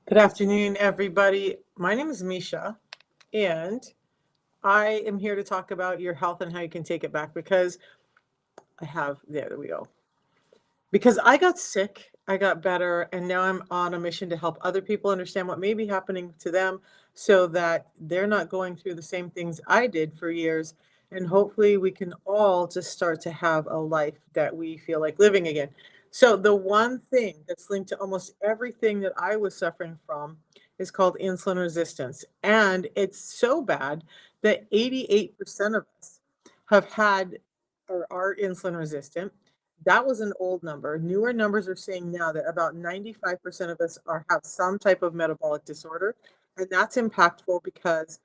Good afternoon, everybody. My name is Misha, and I am here to talk about your health and how you can take it back because there we go. Because I got sick, I got better, and now I'm on a mission to help other people understand what may be happening to them so that they're not going through the same things I did for years. And hopefully, we can all just start to have a life that we feel like living again. So, the one thing that's linked to almost everything that I was suffering from is called insulin resistance. And it's so bad that 88% of us have had or are insulin resistant. That was an old number. Newer numbers are saying now that about 95% of us have some type of metabolic disorder, and that's impactful because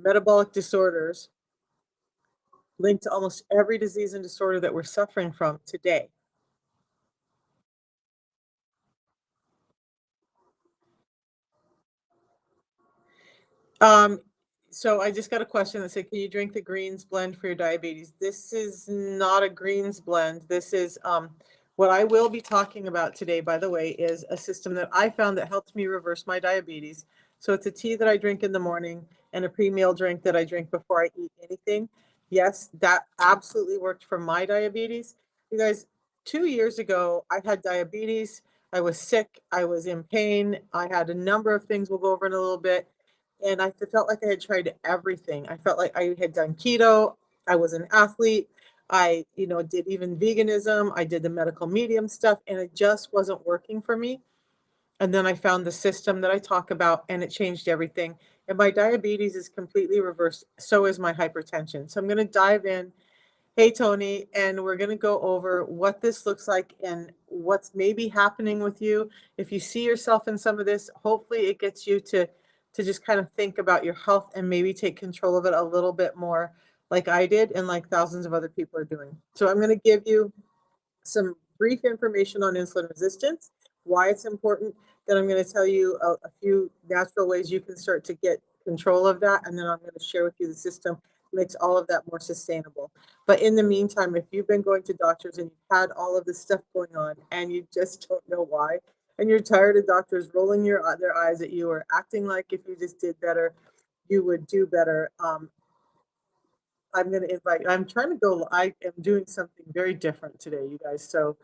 metabolic disorders link to almost every disease and disorder that we're suffering from today. Um, so I just got a question that said, "Can you drink the greens blend for your diabetes?" This is not a greens blend. This is what I will be talking about today, by the way, is a system that I found that helped me reverse my diabetes. So it's a tea that I drink in the morning and a pre-meal drink that I drink before I eat anything. Yes, that absolutely worked for my diabetes. You guys, 2 years ago, I had diabetes. I was sick. I was in pain. I had a number of things we'll go over in a little bit, and I felt like I had tried everything. I felt like I had done keto, I was an athlete, I did even veganism, I did the medical medium stuff, and it just wasn't working for me. And then I found the system that I talk about, and it changed everything. And my diabetes is completely reversed. So is my hypertension. So I'm going to dive in. Hey, Tony, and we're going to go over what this looks like and what's maybe happening with you. If you see yourself in some of this, hopefully it gets you to just kind of think about your health and maybe take control of it a little bit more like I did and like thousands of other people are doing. So I'm going to give you some brief information on insulin resistance, why it's important. Then I'm going to tell you a few natural ways you can start to get control of that. And then I'm going to share with you the system that makes all of that more sustainable. But in the meantime, if you've been going to doctors and you've had all of this stuff going on and you just don't know why, and you're tired of doctors rolling their eyes at you or acting like if you just did better, you would do better. I'm gonna invite I'm trying to go I am doing something very different today, you guys. So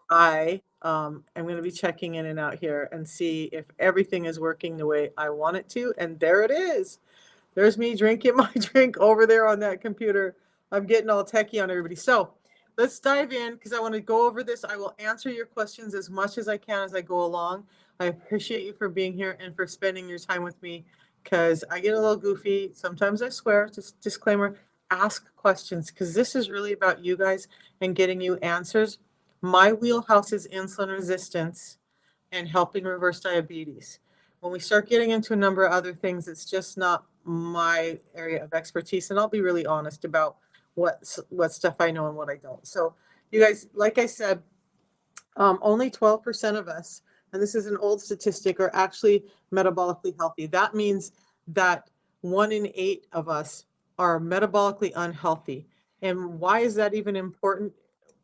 I am gonna be checking in and out here and see if everything is working the way I want it to. And there it is. There's me drinking my drink over there on that computer. I'm getting all techie on everybody. So let's dive in because I want to go over this. I will answer your questions as much as I can as I go along. I appreciate you for being here and for spending your time with me because I get a little goofy. Sometimes I swear, just disclaimer, ask questions because this is really about you guys and getting you answers. My wheelhouse is insulin resistance and helping reverse diabetes. When we start getting into a number of other things, it's just not my area of expertise. And I'll be really honest about what stuff I know and what I don't. So, you guys, like I said, only 12% of us, and this is an old statistic, are actually metabolically healthy. That means that 1 in 8 of us are metabolically unhealthy. And why is that even important?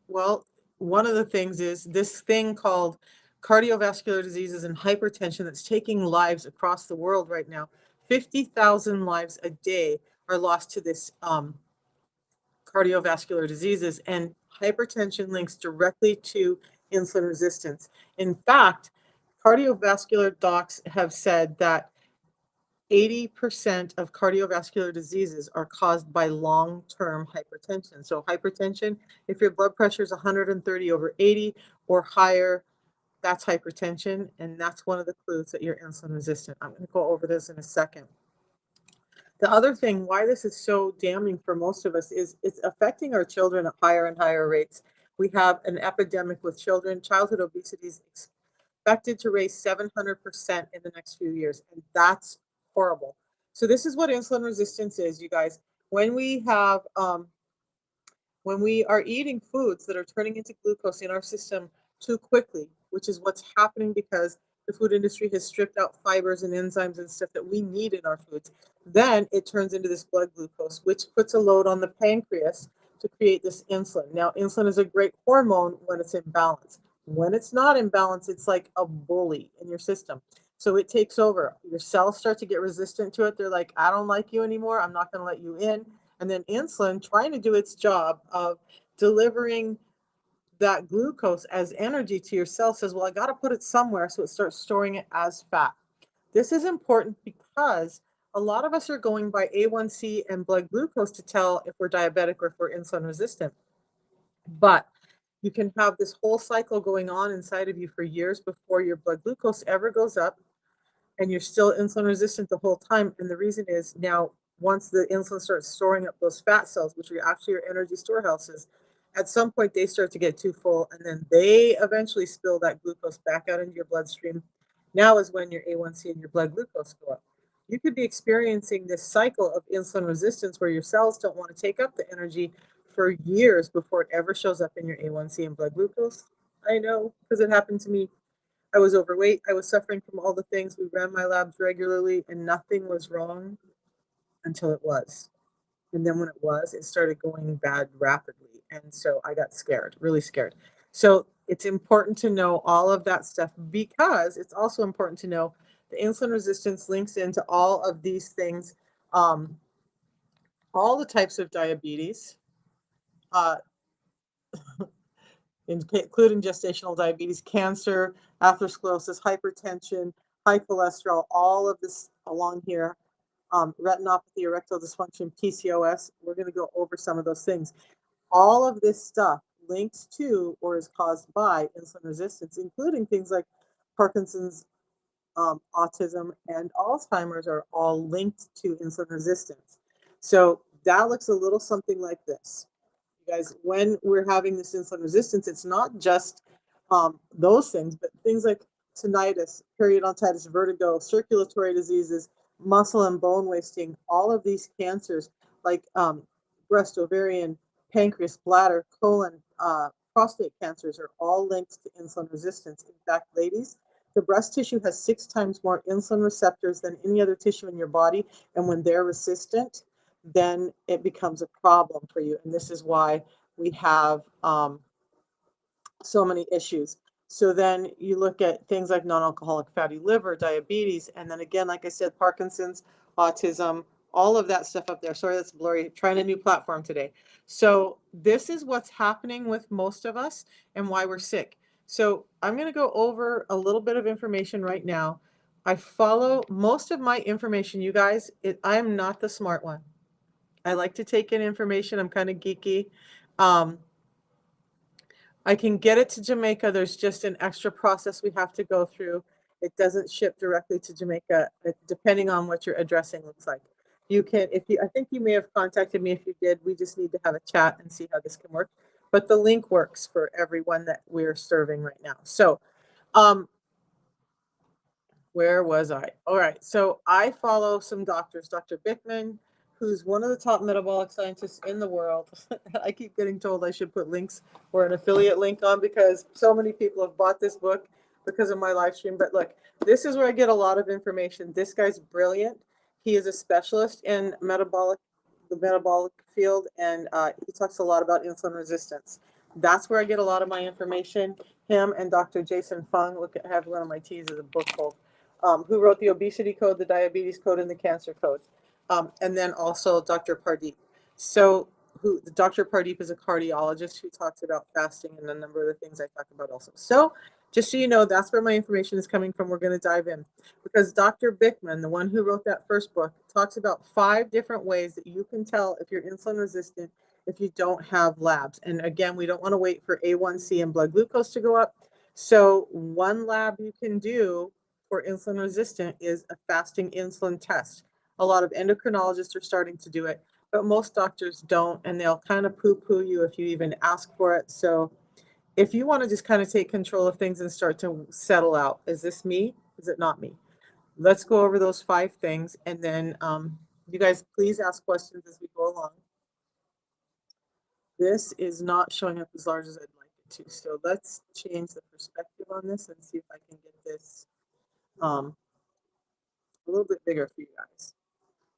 Well, one of the things is this thing called cardiovascular diseases and hypertension that's taking lives across the world right now. 50,000 lives a day are lost to this cardiovascular diseases, and hypertension links directly to insulin resistance. In fact, cardiovascular docs have said that 80% of cardiovascular diseases are caused by long-term hypertension. So hypertension, if your blood pressure is 130 over 80 or higher, that's hypertension, and that's one of the clues that you're insulin resistant. I'm going to go over this in a second. The other thing, why this is so damning for most of us is it's affecting our children at higher and higher rates. We have an epidemic with children. Childhood obesity is expected to raise 700% in the next few years, and that's horrible. So this is what insulin resistance is, you guys. When we have when we are eating foods that are turning into glucose in our system too quickly, which is what's happening because the food industry has stripped out fibers and enzymes and stuff that we need in our foods, then it turns into this blood glucose, which puts a load on the pancreas to create this insulin. Now, insulin is a great hormone when it's in balance. When it's not in balance, it's like a bully in your system. So it takes over. Your cells start to get resistant to it. They're like, I don't like you anymore. I'm not going to let you in. And then insulin, trying to do its job of delivering that glucose as energy to your cell, says, well, I got to put it somewhere. So it starts storing it as fat. This is important because a lot of us are going by A1C and blood glucose to tell if we're diabetic or if we're insulin resistant. But you can have this whole cycle going on inside of you for years before your blood glucose ever goes up, and you're still insulin resistant the whole time. And the reason is, now, once the insulin starts storing up those fat cells, which are actually your energy storehouses, at some point they start to get too full, and then they eventually spill that glucose back out into your bloodstream. Now is when your A1C and your blood glucose go up. You could be experiencing this cycle of insulin resistance where your cells don't want to take up the energy for years before it ever shows up in your A1C and blood glucose. I know, because it happened to me. I was overweight. I was suffering from all the things. We ran my labs regularly and nothing was wrong until it was. And then when it was, it started going bad rapidly. And so I got scared, really scared. So it's important to know all of that stuff, because it's also important to know the insulin resistance links into all of these things, um, all the types of diabetes, uh, including gestational diabetes, cancer, atherosclerosis, hypertension, high cholesterol, all of this along here, retinopathy, erectile dysfunction, PCOS. We're going to go over some of those things. All of this stuff links to or is caused by insulin resistance, including things like Parkinson's, autism, and Alzheimer's are all linked to insulin resistance. So that looks a little something like this. You guys, when we're having this insulin resistance, it's not just those things, but things like tinnitus, periodontitis, vertigo, circulatory diseases, muscle and bone wasting, all of these cancers like breast, ovarian, pancreas, bladder, colon, prostate cancers are all linked to insulin resistance. In fact, ladies, the breast tissue has 6 times more insulin receptors than any other tissue in your body. And when they're resistant, then it becomes a problem for you. And this is why we have so many issues. So then you look at things like non-alcoholic fatty liver, diabetes, and then again, like I said, Parkinson's, autism, all of that stuff up there. Sorry, that's blurry. Trying a new platform today. So this is what's happening with most of us and why we're sick. So I'm going to go over a little bit of information right now. I follow most of my information, you guys. I am not the smart one. I like to take in information. I'm kind of geeky. I can get it to Jamaica. There's just an extra process we have to go through. It doesn't ship directly to Jamaica, depending on what your addressing looks like. You can, if you, I think you may have contacted me. If you did, we just need to have a chat and see how this can work. But the link works for everyone that we're serving right now. So, where was I? All right. So I follow some doctors, Dr. Bickman, who's one of the top metabolic scientists in the world. I keep getting told I should put links or an affiliate link on because so many people have bought this book because of my live stream. But look, this is where I get a lot of information. This guy's brilliant. He is a specialist in the metabolic field, and he talks a lot about insulin resistance. That's where I get a lot of my information. Him and Dr. Jason Fung. Look, I have one of my T's as a book called who wrote the obesity code, the diabetes code, and the cancer code. And then also Dr. Pardeep. So Dr. Pardeep is a cardiologist who talks about fasting and a number of the things I talk about also. So just so you know, that's where my information is coming from. We're going to dive in because Dr. Bickman, the one who wrote that first book, talks about 5 different ways that you can tell if you're insulin resistant if you don't have labs. And again, we don't want to wait for A1C and blood glucose to go up. So one lab you can do for insulin resistant is a fasting insulin test. A lot of endocrinologists are starting to do it, but most doctors don't, and they'll kind of poo-poo you if you even ask for it. So if you want to just kind of take control of things and start to settle out, is this me? Is it not me? Let's go over those 5 things, and then you guys please ask questions as we go along. This is not showing up as large as I'd like it to. So let's change the perspective on this and see if I can get this a little bit bigger for you guys.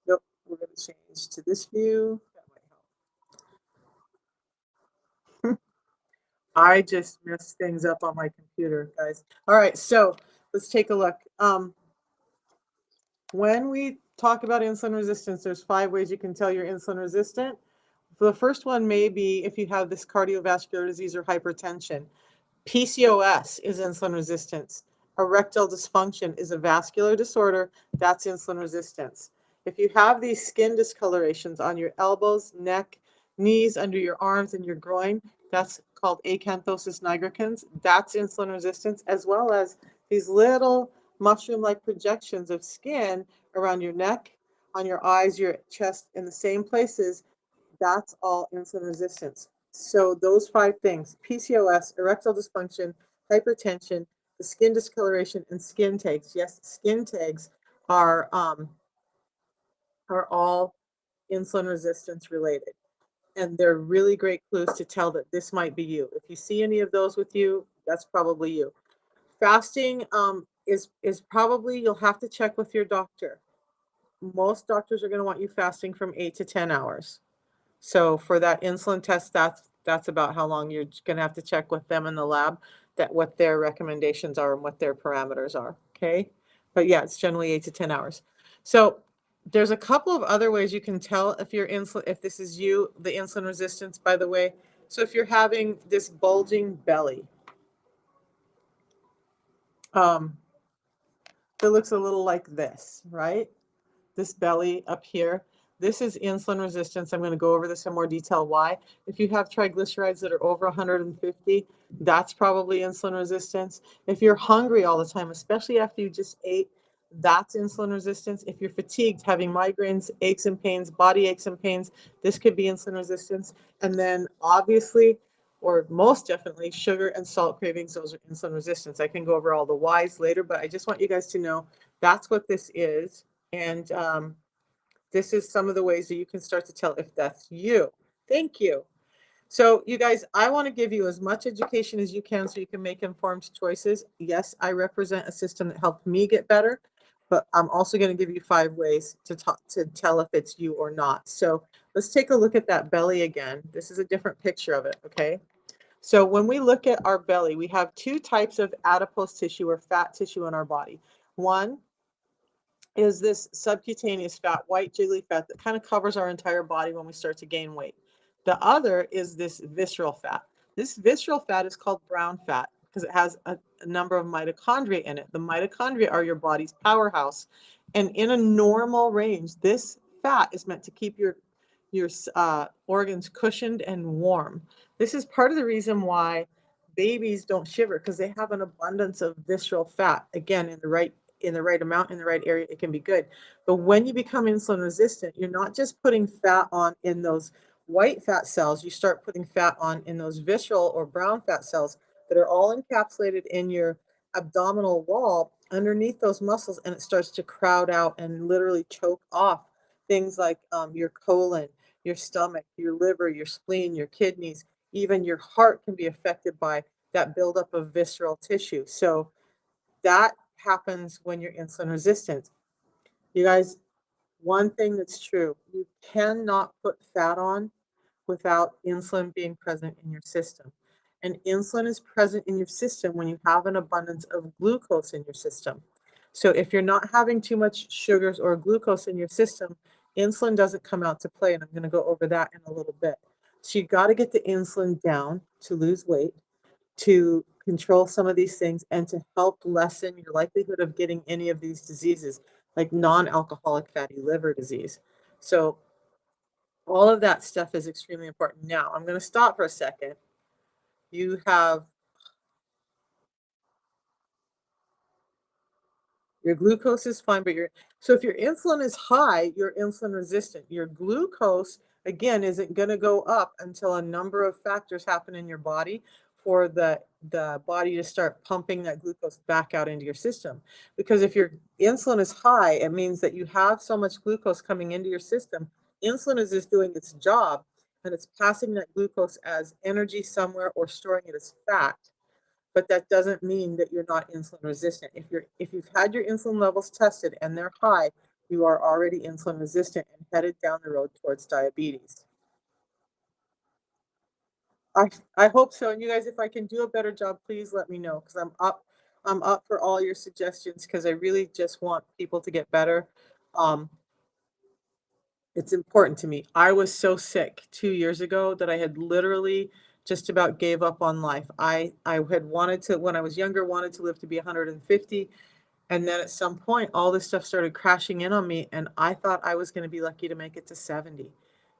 Nope, we're going to change to this view. That might help. I just messed things up on my computer, guys. All right, so let's take a look. when we talk about insulin resistance, there's 5 ways you can tell you're insulin resistant. The first one may be if you have this cardiovascular disease or hypertension. PCOS is insulin resistance. Erectile dysfunction is a vascular disorder. That's insulin resistance. If you have these skin discolorations on your elbows, neck, knees, under your arms, and your groin, that's called acanthosis nigricans. That's insulin resistance, as well as these little mushroom-like projections of skin around your neck, on your eyes, your chest, in the same places. That's all insulin resistance. So those 5 things: PCOS, erectile dysfunction, hypertension, the skin discoloration, and skin tags. Yes, skin tags are all insulin resistance related, and they're really great clues to tell that this might be you. If you see any of those with you, that's probably you. Fasting is probably, you'll have to check with your doctor. Most doctors are going to want you fasting from 8 to 10 hours. So for that insulin test, that's about how long you're gonna have to check with them in the lab, that what their recommendations are and what their parameters are, okay? But yeah, it's generally 8 to 10 hours. So there's a couple of other ways you can tell if you're insulin, if this is you, the insulin resistance, by the way. So if you're having this bulging belly, um, that looks a little like this, right? This belly up here. This is insulin resistance. I'm going to go over this in more detail why. If you have triglycerides that are over 150, that's probably insulin resistance. If you're hungry all the time, especially after you just ate, that's insulin resistance. If you're fatigued, having migraines, aches and pains, body aches and pains, this could be insulin resistance. And then obviously, or most definitely, sugar and salt cravings, those are insulin resistance. I can go over all the whys later, but I just want you guys to know that's what this is. And this is some of the ways that you can start to tell if that's you. Thank you. So, you guys, I want to give you as much education as you can so you can make informed choices. Yes, I represent a system that helped me get better, but I'm also going to give you 5 ways to tell if it's you or not. So, let's take a look at that belly again. This is a different picture of it, okay? So, when we look at our belly, we have 2 types of adipose tissue or fat tissue in our body. One is this subcutaneous fat, white jiggly fat that kind of covers our entire body when we start to gain weight. The other is this visceral fat. This visceral fat is called brown fat because it has a number of mitochondria in it. The mitochondria are your body's powerhouse. And in a normal range, this fat is meant to keep your organs cushioned and warm. This is part of the reason why babies don't shiver, because they have an abundance of visceral fat. Again, in the right amount, in the right area, it can be good. But when you become insulin resistant, you're not just putting fat on in those white fat cells, you start putting fat on in those visceral or brown fat cells that are all encapsulated in your abdominal wall underneath those muscles, and it starts to crowd out and literally choke off things like your colon, your stomach, your liver, your spleen, your kidneys, even your heart can be affected by that buildup of visceral tissue. So that happens when you're insulin resistant. You guys, one thing that's true, you cannot put fat on without insulin being present in your system. And insulin is present in your system when you have an abundance of glucose in your system. So if you're not having too much sugars or glucose in your system, insulin doesn't come out to play. And I'm going to go over that in a little bit. So you got to get the insulin down to lose weight, to control some of these things, and to help lessen your likelihood of getting any of these diseases like non-alcoholic fatty liver disease. So all of that stuff is extremely important. Now, I'm going to stop for a second. You have your glucose is fine, but so if your insulin is high, you're insulin resistant. Your glucose, again, isn't going to go up until a number of factors happen in your body for the body to start pumping that glucose back out into your system. Because if your insulin is high, it means that you have so much glucose coming into your system. Insulin is just doing its job, and it's passing that glucose as energy somewhere or storing it as fat. But that doesn't mean that you're not insulin resistant. If you've had your insulin levels tested and they're high, you are already insulin resistant and headed down the road towards diabetes. I I hope so. And you guys, if I can do a better job, please let me know, because I'm up I'm up for all your suggestions because I really just want people to get better. Um, it's important to me. I was so sick 2 years ago that I had literally just about gave up on life. I had wanted to when I was younger, wanted to live to be 150, and then at some point, all this stuff started crashing in on me, and I thought I was gonna be lucky to make it to 70.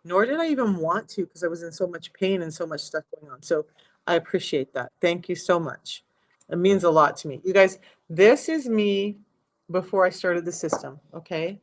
Nor did I even want to because I was in so much pain and so much stuff going on. So I appreciate that. Thank you so much. It means a lot to me. You guys, this is me before I started the system, okay?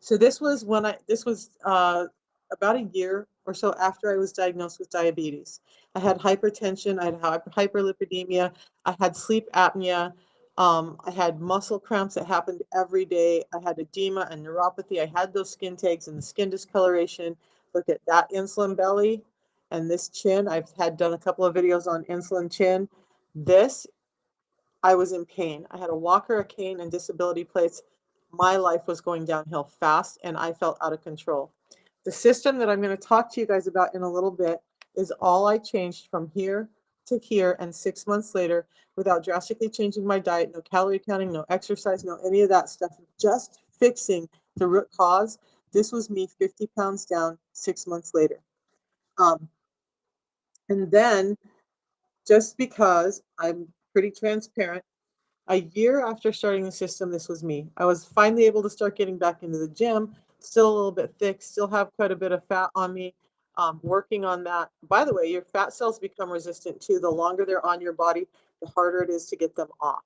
So this was about a year or so after I was diagnosed with diabetes. I had hypertension, I had hyperlipidemia, I had sleep apnea, I had muscle cramps that happened every day. I had edema and neuropathy. I had those skin tags and the skin discoloration. Look at that insulin belly and this chin. I've had done a couple of videos on insulin chin. This I was in pain. I had a walker, a cane, and disability plates. My life was going downhill fast, and I felt out of control. The system that I'm going to talk to you guys about in a little bit is all I changed from here to here, and 6 months later, without drastically changing my diet, no calorie counting, no exercise, no any of that stuff, just fixing the root cause. This was me 50 pounds down 6 months later. Um, and then, just because I'm pretty transparent, a year after starting the system, this was me. I was finally able to start getting back into the gym, still a little bit thick, still have quite a bit of fat on me. Working on that. By the way, your fat cells become resistant too. The longer they're on your body, the harder it is to get them off.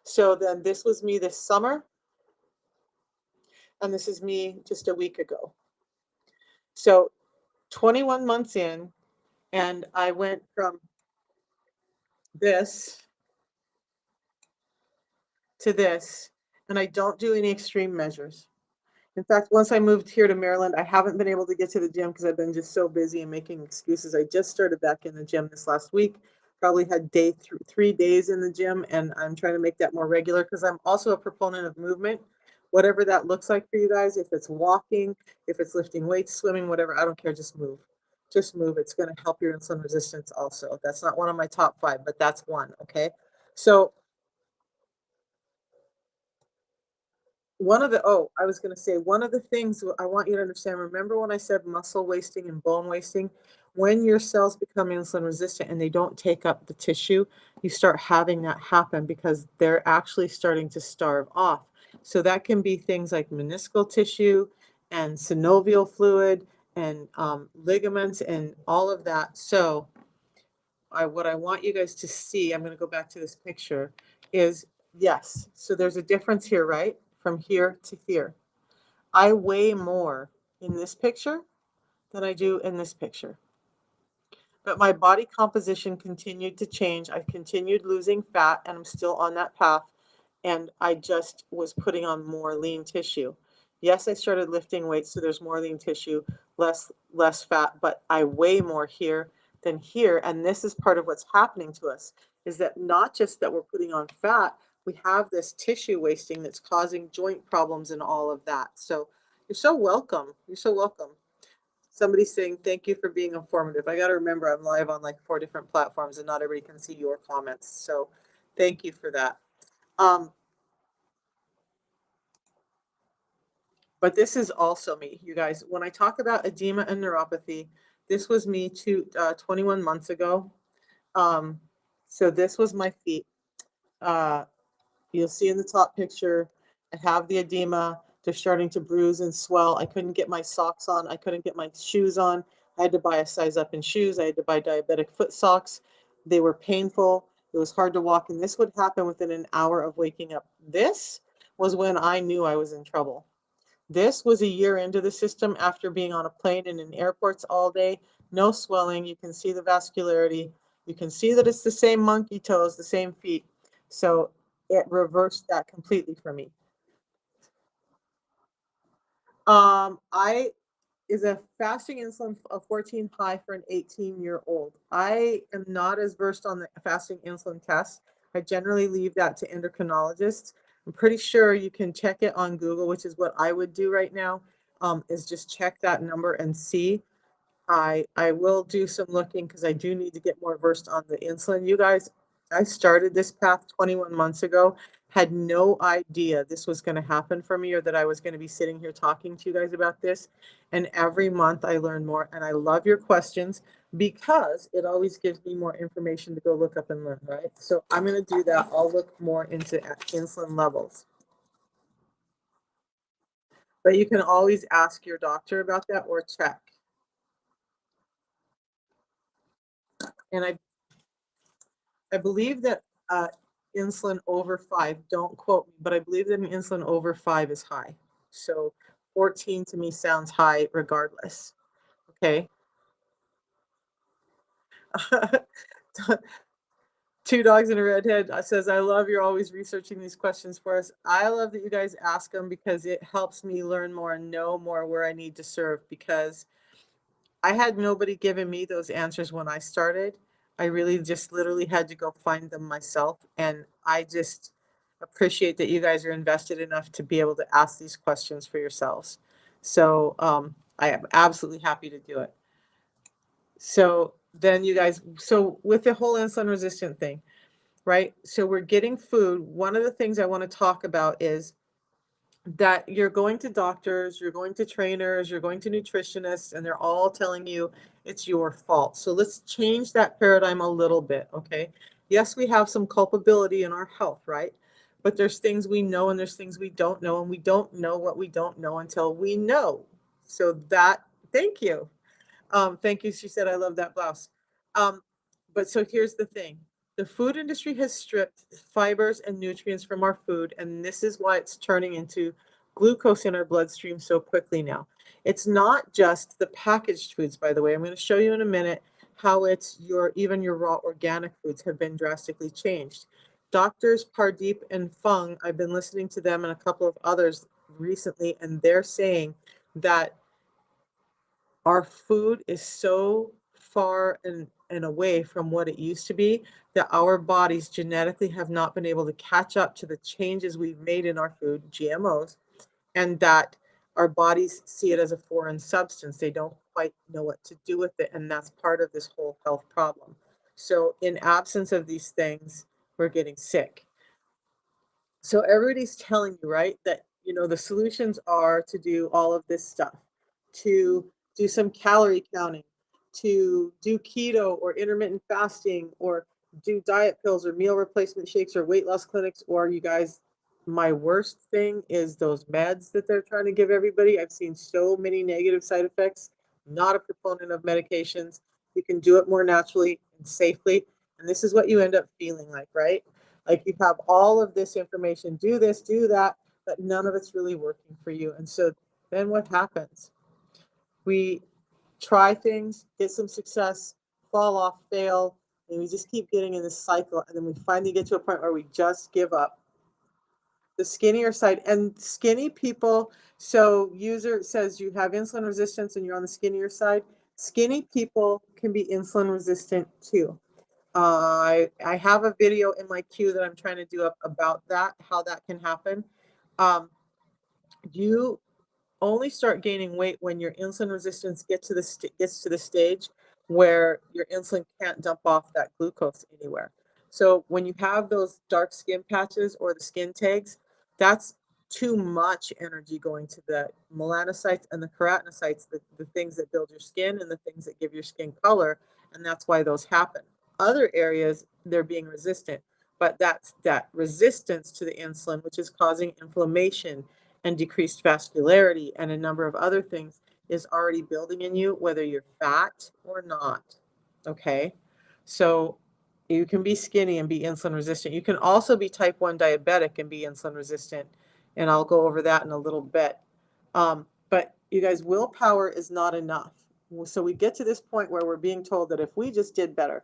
So then this was me this summer, and this is me just a week ago. So 21 months in, and I went from this to this, and I don't do any extreme measures. In fact, once I moved here to Maryland, I haven't been able to get to the gym because I've been just so busy and making excuses. I just started back in the gym this last week. Probably had 3 days in the gym, and I'm trying to make that more regular because I'm also a proponent of movement. Whatever that looks like for you guys, if it's walking, if it's lifting weights, swimming, whatever, I don't care, just move. Just move. It's going to help your insulin resistance also. That's not one of my top 5, but that's one, okay? So I was gonna say, one of the things I want you to understand, remember when I said muscle wasting and bone wasting? When your cells become insulin resistant and they don't take up the tissue, you start having that happen because they're actually starting to starve off. So that can be things like meniscal tissue and synovial fluid and ligaments and all of that. So what I want you guys to see, I'm gonna go back to this picture, is yes, so there's a difference here, right? From here to here. I weigh more in this picture than I do in this picture. But my body composition continued to change. I continued losing fat, and I'm still on that path. And I just was putting on more lean tissue. Yes, I started lifting weights, so there's more lean tissue, less fat, but I weigh more here than here. And this is part of what's happening to us, is that not just that we're putting on fat, we have this tissue wasting that's causing joint problems and all of that. So you're so welcome. You're so welcome. Somebody's saying, thank you for being informative. I got to remember I'm live on like 4 different platforms and not everybody can see your comments. So thank you for that. But this is also me, you guys. When I talk about edema and neuropathy, this was me 21 months ago. So this was my feet. Uh, You'll see in the top picture, I have the edema. They're starting to bruise and swell. I couldn't get my socks on. I couldn't get my shoes on. I had to buy a size up in shoes. I had to buy diabetic foot socks. They were painful. It was hard to walk. And this would happen within an hour of waking up. This was when I knew I was in trouble. This was a year into the system after being on a plane and in airports all day. No swelling. You can see the vascularity. You can see that it's the same monkey toes, the same feet. So it reversed that completely for me. I is a fasting insulin of 14 high for an 18-year-old. I am not as versed on the fasting insulin test. I generally leave that to endocrinologists. I'm pretty sure you can check it on Google, which is what I would do right now, is just check that number and see. I will do some looking because I do need to get more versed on the insulin. You guys, I started this path 21 months ago, had no idea this was going to happen for me or that I was going to be sitting here talking to you guys about this. And every month I learn more. And I love your questions because it always gives me more information to go look up and learn, right? So I'm going to do that. I'll look more into insulin levels. But you can always ask your doctor about that or check. And I believe that insulin over 5, don't quote me, but I believe that an insulin over 5 is high. So 14 to me sounds high regardless. Okay. Two Dogs and a Redhead says, I love you're always researching these questions for us. I love that you guys ask them because it helps me learn more and know more where I need to serve, because I had nobody giving me those answers when I started. I really just literally had to go find them myself. And I just appreciate that you guys are invested enough to be able to ask these questions for yourselves. So I am absolutely happy to do it. So then you guys, so with the whole insulin resistant thing, right? So we're getting food. One of the things I want to talk about is that you're going to doctors, you're going to trainers, you're going to nutritionists, and they're all telling you it's your fault. So let's change that paradigm a little bit, okay? Yes, we have some culpability in our health, right? But there's things we know and there's things we don't know, and we don't know what we don't know until we know. So that, thank you. Thank you. She said, I love that blouse. But so here's the thing. The food industry has stripped fibers and nutrients from our food, and this is why it's turning into glucose in our bloodstream so quickly now. It's not just the packaged foods, by the way. I'm going to show you in a minute how it's even your raw organic foods have been drastically changed. Doctors Pardeep and Fung, I've been listening to them and a couple of others recently, and they're saying that our food is so far and away from what it used to be that our bodies genetically have not been able to catch up to the changes we've made in our food, GMOs, and that our bodies see it as a foreign substance. They don't quite know what to do with it, and that's part of this whole health problem. So in absence of these things, we're getting sick. So everybody's telling you, right, that the solutions are to do all of this stuff, to do some calorie counting, to do keto or intermittent fasting, or do diet pills or meal replacement shakes or weight loss clinics, or you guys, my worst thing is those meds that they're trying to give everybody. I've seen so many negative side effects. Not a proponent of medications. You can do it more naturally and safely. And this is what you end up feeling like, right? Like you have all of this information, do this, do that, but none of it's really working for you. And so then what happens? We try things, get some success, fall off, fail, and we just keep getting in this cycle. And then we finally get to a point where we just give up. The skinnier side, and skinny people, so user says you have insulin resistance and you're on the skinnier side. Skinny people can be insulin resistant too. I have a video in my queue that I'm trying to do up about that, how that can happen. You only start gaining weight when your insulin resistance gets to the stage where your insulin can't dump off that glucose anywhere. So when you have those dark skin patches or the skin tags, that's too much energy going to the melanocytes and the keratinocytes, the things that build your skin and the things that give your skin color, and that's why those happen. Other areas, they're being resistant, but that's that resistance to the insulin, which is causing inflammation and decreased vascularity and a number of other things, is already building in you, whether you're fat or not. Okay. So you can be skinny and be insulin resistant. You can also be type 1 diabetic and be insulin resistant. And I'll go over that in a little bit. But you guys, willpower is not enough. So we get to this point where we're being told that if we just did better,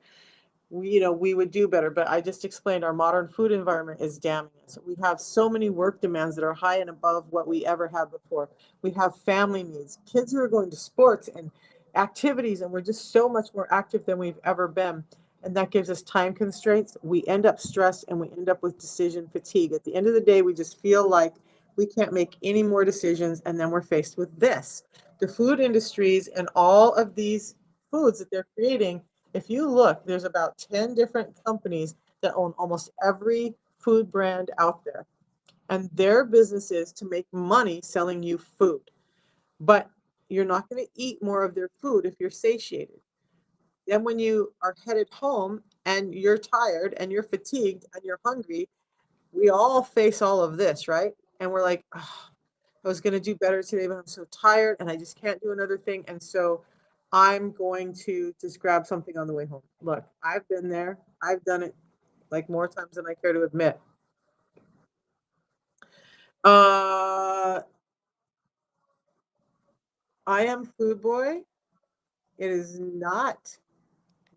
we would do better. But I just explained our modern food environment is damning us. We have so many work demands that are high and above what we ever had before. We have family needs, kids who are going to sports and activities, and we're just so much more active than we've ever been. And that gives us time constraints. We end up stressed and we end up with decision fatigue. At the end of the day, we just feel like we can't make any more decisions. And then we're faced with this. The food industries and all of these foods that they're creating, if you look, there's about 10 different companies that own almost every food brand out there. And their business is to make money selling you food. But you're not going to eat more of their food if you're satiated. Then when you are headed home and you're tired and you're fatigued and you're hungry, we all face all of this, right? And we're like, "Ugh, I was going to do better today, but I'm so tired and I just can't do another thing. And so I'm going to just grab something on the way home." Look, I've been there. I've done it like more times than I care to admit. Uh, I am Food Boy. It is not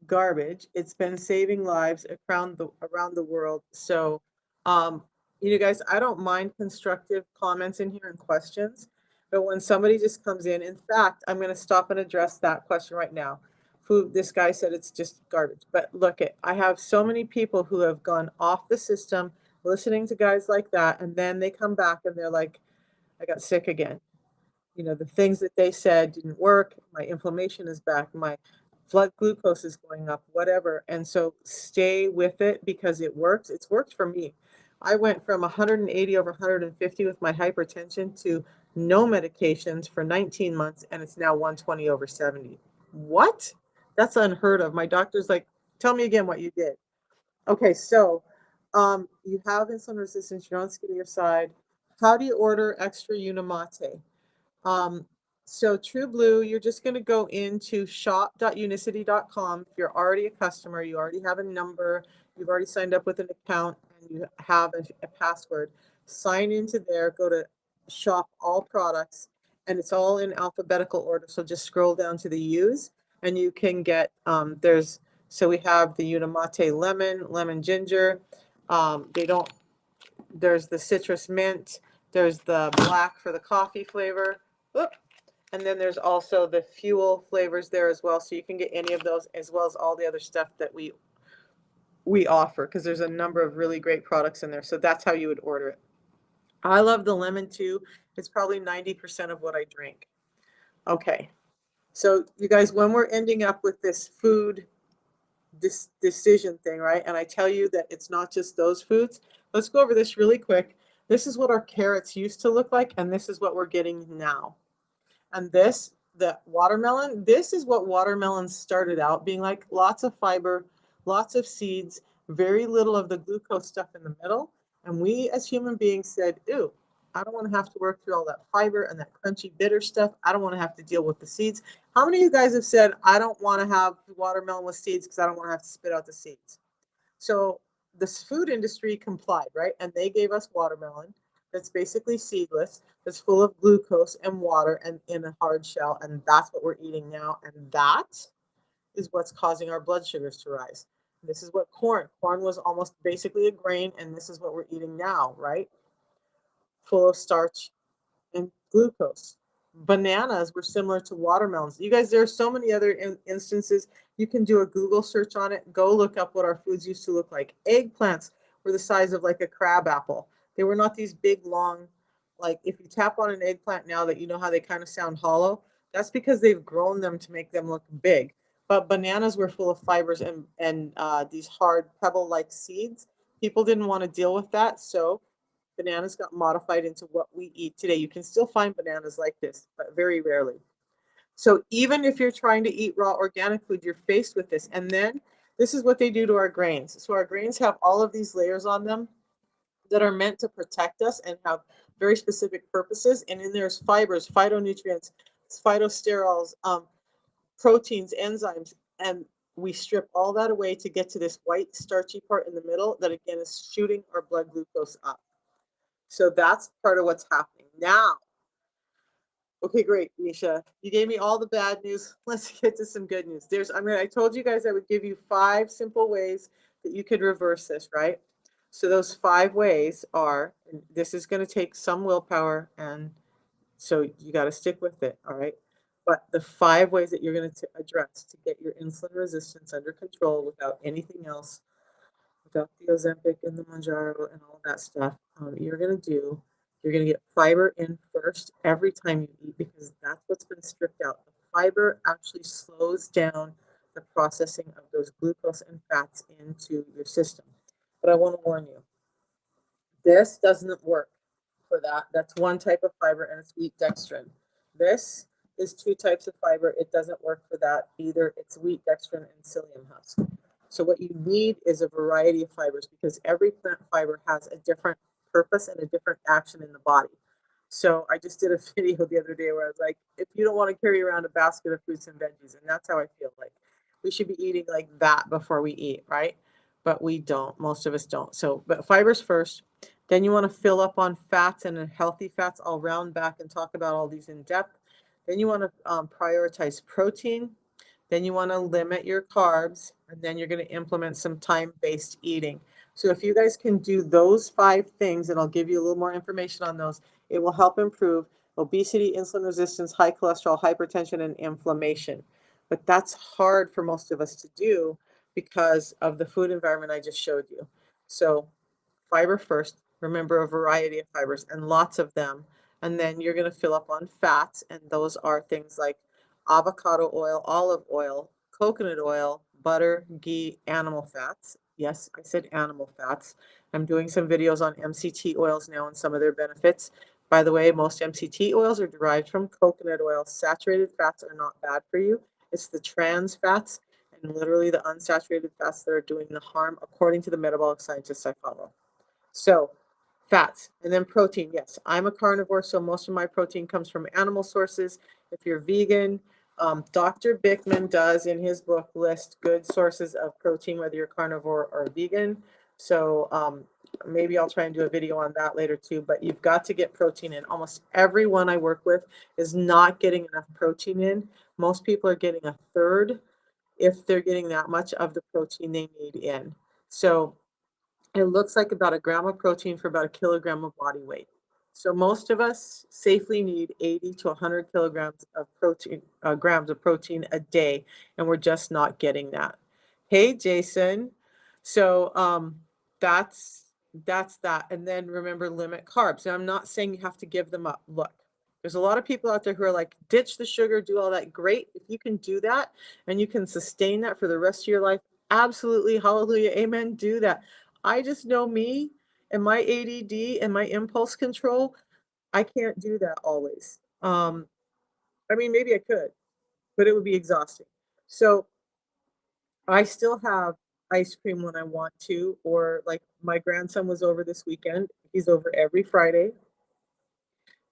garbage. It's been saving lives around the world. So, um, guys, I don't mind constructive comments in here and questions, but when somebody just comes in fact, I'm going to stop and address that question right now. Food, this guy said it's just garbage, but look it, I have so many people who have gone off the system listening to guys like that, and then they come back and they're like, I got sick again. The things that they said didn't work. My inflammation is back. My blood glucose is going up, whatever. And so stay with it because it works. It's worked for me. I went from 180 over 150 with my hypertension to no medications for 19 months, and it's now 120 over 70. What? That's unheard of. My doctor's like, tell me again what you did. Okay, so you have insulin resistance, you're on skinnier side. How do you order extra Unimate? Um, so True Blue, you're just going to go into shop.unicity.com. If you're already a customer, you already have a number, you've already signed up with an account, and you have a password. Sign into there, go to shop all products, and it's all in alphabetical order. So just scroll down to the U's, and you can get, so we have the Unimate lemon ginger. They don't, there's the citrus mint, there's the black for the coffee flavor. Oop. And then there's also the fuel flavors there as well. So you can get any of those as well as all the other stuff that we offer, because there's a number of really great products in there. So that's how you would order it. I love the lemon too. It's probably 90% of what I drink. Okay. So you guys, when we're ending up with this food decision thing, right? And I tell you that it's not just those foods. Let's go over this really quick. This is what our carrots used to look like, and this is what we're getting now. And this, the watermelon, this is what watermelon started out being like: lots of fiber, lots of seeds, very little of the glucose stuff in the middle. And we as human beings said, ew, I don't want to have to work through all that fiber and that crunchy bitter stuff. I don't want to have to deal with the seeds. How many of you guys have said, I don't want to have watermelon with seeds because I don't want to have to spit out the seeds? So the food industry complied, right? And they gave us watermelon that's basically seedless, that's full of glucose and water and in a hard shell. And that's what we're eating now. And that is what's causing our blood sugars to rise. This is what corn was almost basically a grain. And this is what we're eating now, right? Full of starch and glucose. Bananas were similar to watermelons. You guys, there are so many other instances. You can do a Google search on it. Go look up what our foods used to look like. Eggplants were the size of like a crab apple. They were not these big, long, like if you tap on an eggplant now, that you know how they kind of sound hollow, that's because they've grown them to make them look big. But bananas were full of fibers and these hard pebble-like seeds. People didn't want to deal with that, so bananas got modified into what we eat today. You can still find bananas like this, but very rarely. So even if you're trying to eat raw organic food, you're faced with this. And then this is what they do to our grains. So our grains have all of these layers on them that are meant to protect us and have very specific purposes. And in there's fibers, phytonutrients, phytosterols, proteins, enzymes, and we strip all that away to get to this white starchy part in the middle that again is shooting our blood glucose up. So that's part of what's happening now. Okay, great, Misha. You gave me all the bad news. Let's get to some good news. I told you guys I would give you 5 simple ways that you could reverse this, right? So those 5 ways are, and this is going to take some willpower, and so you got to stick with it, all right? But the 5 ways that you're going to address to get your insulin resistance under control without anything else, without the Ozempic and the Mounjaro and all that stuff, you're going to get fiber in first every time you eat, because that's what's been stripped out. The fiber actually slows down the processing of those glucose and fats into your system. but I want to warn you, this doesn't work for that. That's one type of fiber and it's wheat dextrin. This is two types of fiber. It doesn't work for that either. It's wheat dextrin and psyllium husk. So what you need is a variety of fibers because every plant fiber has a different purpose and a different action in the body. So I just did a video the other day where I was like, if you don't want to carry around a basket of fruits and veggies, and that's how I feel like we should be eating like that before we eat, right? But we don't. Most of us don't. So, but fibers first. Then you want to fill up on fats and healthy fats. I'll round back and talk about all these in depth. Then you want to prioritize protein. Then you want to limit your carbs, and then you're going to implement some time-based eating. So if you guys can do those 5 things, and I'll give you a little more information on those, it will help improve obesity, insulin resistance, high cholesterol, hypertension, and inflammation. But that's hard for most of us to do because of the food environment I just showed you. So fiber first, remember a variety of fibers and lots of them. And then you're going to fill up on fats, and those are things like avocado oil, olive oil, coconut oil, butter, ghee, animal fats. Yes, I said animal fats. I'm doing some videos on MCT oils now and some of their benefits. By the way, most MCT oils are derived from coconut oil. Saturated fats are not bad for you. It's the trans fats and literally the unsaturated fats that are doing the harm, according to the metabolic scientists I follow. So fats and then protein. Yes, I'm a carnivore, so most of my protein comes from animal sources. If you're vegan, Dr. Bickman does in his book list good sources of protein, whether you're carnivore or vegan. So maybe I'll try and do a video on that later too, but you've got to get protein in. Almost everyone I work with is not getting enough protein in. Most people are getting a third if they're getting that much of the protein they need in. So it looks like about a gram of protein for about a kilogram of body weight. So most of us safely need 80 to 100 kilograms of protein, grams of protein a day, and we're just not getting that. Hey, Jason. So that's that's that. And then remember, limit carbs. And I'm not saying you have to give them up. Look, there's a lot of people out there who are like, ditch the sugar, do all that. Great. If you can do that and you can sustain that for the rest of your life, absolutely, hallelujah, amen, do that. I just know me and my ADD and my impulse control, I can't do that always. I mean, maybe I could, but it would be exhausting. So I still have ice cream when I want to, or like my grandson was over this weekend. He's over every Friday.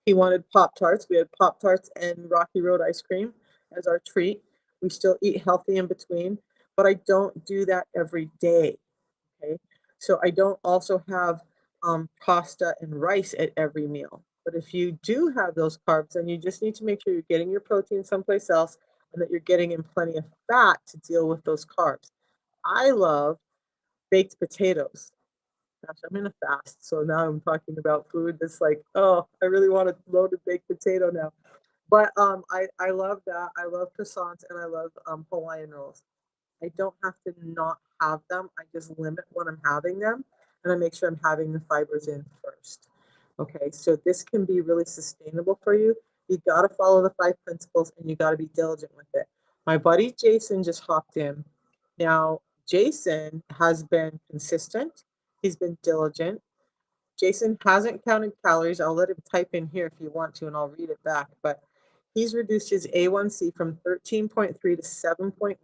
He wanted Pop Tarts. We had Pop Tarts and Rocky Road ice cream as our treat. We still eat healthy in between, but I don't do that every day. Okay. So I don't also have pasta and rice at every meal. But if you do have those carbs, then you just need to make sure you're getting your protein someplace else and that you're getting in plenty of fat to deal with those carbs. I love baked potatoes. Gosh, I'm in a fast. So now I'm talking about food that's like, oh, I really want a loaded baked potato now. But I love that. I love croissants and I love Hawaiian rolls. I don't have to not have them. I just limit when I'm having them and I make sure I'm having the fibers in first. Okay, so this can be really sustainable for you. You got to follow the 5 principles and you got to be diligent with it. My buddy Jason just hopped in. Now, Jason has been consistent, he's been diligent. Jason hasn't counted calories. I'll let him type in here if you want to, and I'll read it back. But he's reduced his A1C from 13.3 to 7.1.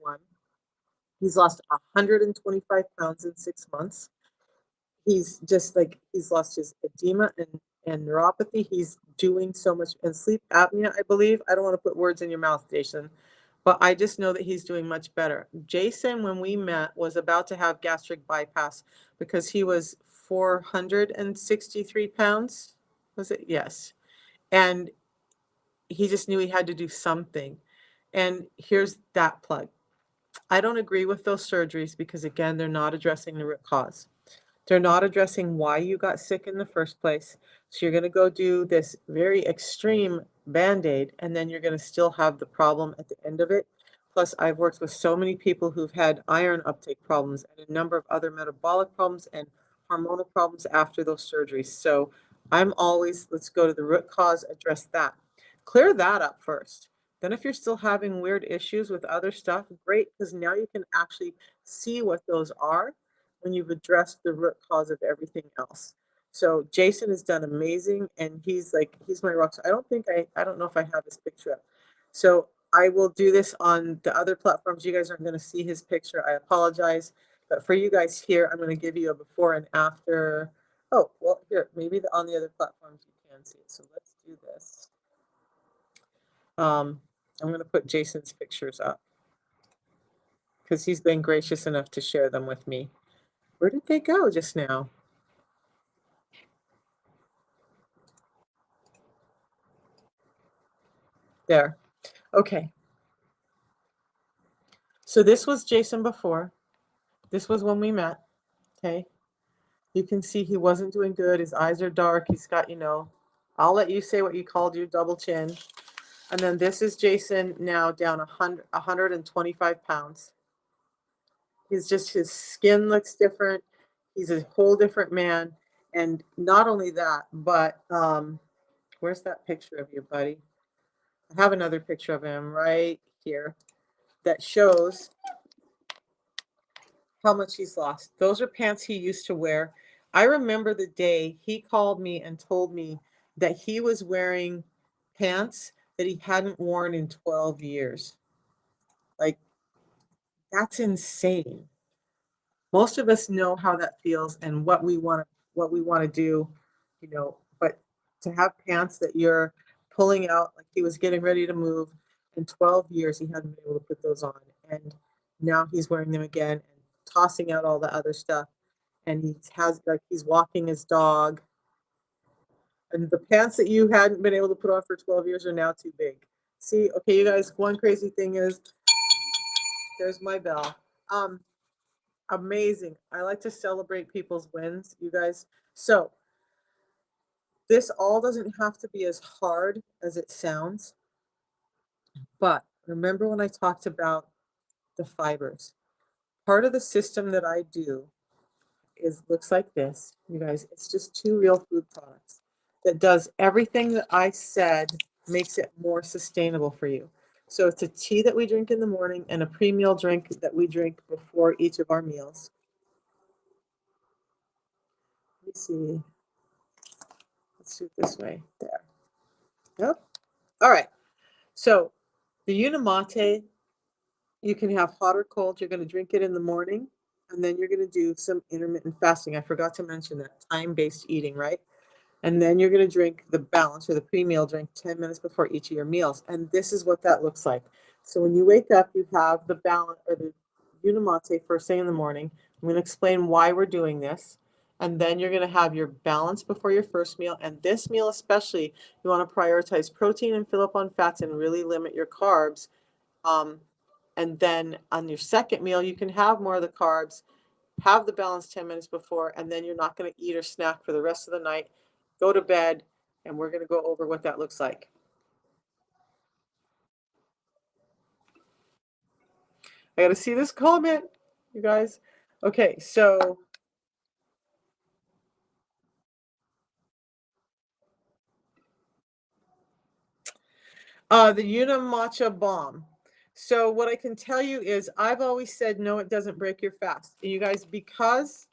He's lost 125 pounds in 6 months. He's just like, he's lost his edema and neuropathy. He's doing so much, and sleep apnea, I believe. I don't want to put words in your mouth, Jason, but I just know that he's doing much better. Jason, when we met, was about to have gastric bypass because he was 463 pounds. Was it? Yes. And he just knew he had to do something. And here's that plug. I don't agree with those surgeries because, again, they're not addressing the root cause. They're not addressing why you got sick in the first place. So you're going to go do this very extreme band-aid, and then you're going to still have the problem at the end of it. Plus, I've worked with so many people who've had iron uptake problems and a number of other metabolic problems and hormonal problems after those surgeries. So I'm always, let's go to the root cause, address that. Clear that up first. Then if you're still having weird issues with other stuff, great, because now you can actually see what those are when you've addressed the root cause of everything else. So Jason has done amazing, and he's my rock star. I don't know if I have his picture up. So I will do this on the other platforms. You guys aren't going to see his picture. I apologize. But for you guys here, I'm going to give you a before and after. Oh, well, here, maybe on the other platforms you can see it. So let's do this. I'm going to put Jason's pictures up because he's been gracious enough to share them with me. Where did they go just now? There. Okay. So this was Jason before. This was when we met. Okay. You can see he wasn't doing good. His eyes are dark. He's got, I'll let you say what you called your double chin. And then this is Jason now down 125 pounds. His skin looks different. He's a whole different man. And not only that, but where's that picture of you, buddy? I have another picture of him right here that shows how much he's lost. Those are pants he used to wear. I remember the day he called me and told me that he was wearing pants that he hadn't worn in 12 years. Like, that's insane. Most of us know how that feels and what we want to do, but to have pants that you're pulling out like he was getting ready to move in 12 years, he hadn't been able to put those on. And now he's wearing them again and tossing out all the other stuff. And he's walking his dog. And the pants that you hadn't been able to put on for 12 years are now too big. See, okay, you guys, one crazy thing is there's my bell. Amazing. I like to celebrate people's wins, you guys. So this all doesn't have to be as hard as it sounds, but remember when I talked about the fibers? Part of the system that I do looks like this, you guys. It's just 2 real food products that does everything that I said, makes it more sustainable for you. So it's a tea that we drink in the morning and a pre-meal drink that we drink before each of our meals. Let me see. Let's do it this way. There. Yep. All right. So the Unimate, you can have hot or cold. You're going to drink it in the morning, and then you're going to do some intermittent fasting. I forgot to mention that time-based eating, right? And then you're going to drink the balance or the pre-meal drink 10 minutes before each of your meals. And this is what that looks like. So when you wake up, you have the balance or the Unimate first thing in the morning. I'm going to explain why we're doing this. And then you're going to have your balance before your first meal. And this meal especially, you want to prioritize protein and fill up on fats and really limit your carbs. And then on your second meal, you can have more of the carbs, have the balance 10 minutes before, and then you're not going to eat or snack for the rest of the night. Go to bed, and we're going to go over what that looks like. I got to see this comment, you guys. Okay, so the Unimatcha Bomb. So what I can tell you is I've always said, no, it doesn't break your fast. And you guys, because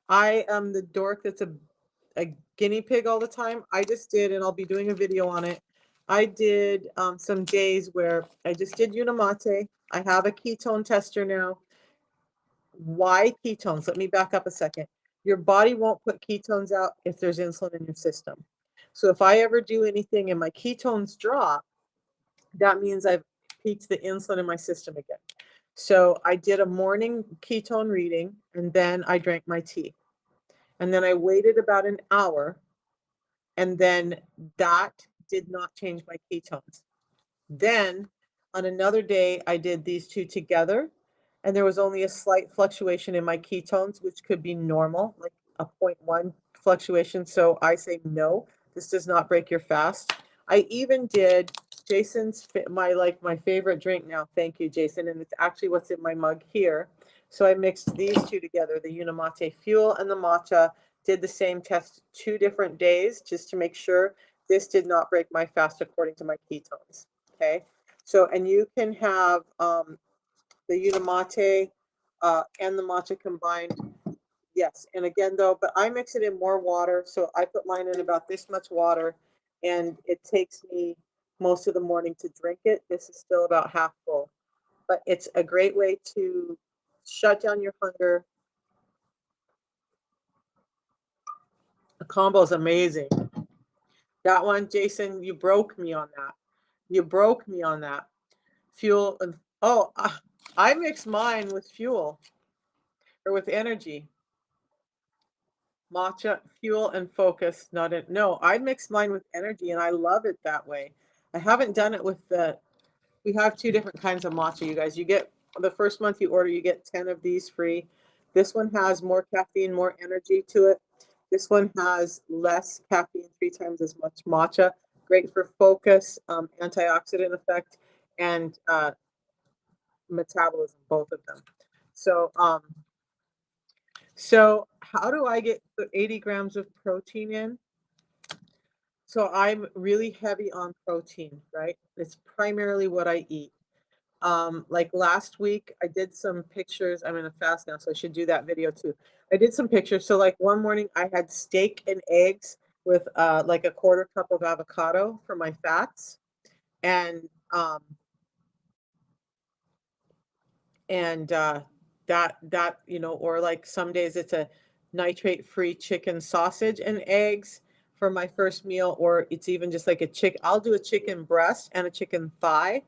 I am the dork that's a guinea pig all the time, I just did, and I'll be doing a video on it. I did some days where I just did Unimate. I have a ketone tester now. Why ketones? Let me back up a second. Your body won't put ketones out if there's insulin in your system. So if I ever do anything and my ketones drop, that means I've peaked the insulin in my system again. So I did a morning ketone reading, and then I drank my tea. And then I waited about an hour, and then that did not change my ketones. Then on another day, I did these two together, and there was only a slight fluctuation in my ketones, which could be normal, like a 0.1 fluctuation. So I say, no, this does not break your fast. I even did Jason's, my favorite drink now. Thank you, Jason. And it's actually what's in my mug here. So I mixed these two together, the Unimate Fuel and the matcha, did the same test 2 different days just to make sure this did not break my fast according to my ketones. Okay. So, and you can have the Unimate and the matcha combined. Yes, and again though, but I mix it in more water, so I put mine in about this much water, and it takes me most of the morning to drink it. This is still about half full, but it's a great way to shut down your hunger. The combo is amazing. That one, Jason, you broke me on that. You broke me on that. Fuel and oh, I mix mine with fuel or with energy. Matcha, fuel, and focus. Not it. No, I mix mine with energy, and I love it that way. I haven't done it with the. We have two different kinds of matcha, you guys. You get the first month you order, you get 10 of these free. This one has more caffeine, more energy to it. This one has less caffeine, 3 times as much matcha. Great for focus, antioxidant effect, and metabolism, both of them. So, so how do I get the 80 grams of protein in? So I'm really heavy on protein, right? It's primarily what I eat. Like last week, I did some pictures. I'm in a fast now, so I should do that video too. I did some pictures. So like one morning, I had steak and eggs with like a quarter cup of avocado for my fats, and um, and that or like some days it's a nitrate-free chicken sausage and eggs for my first meal, or it's even just like a chick. I'll do a chicken breast and a chicken thigh.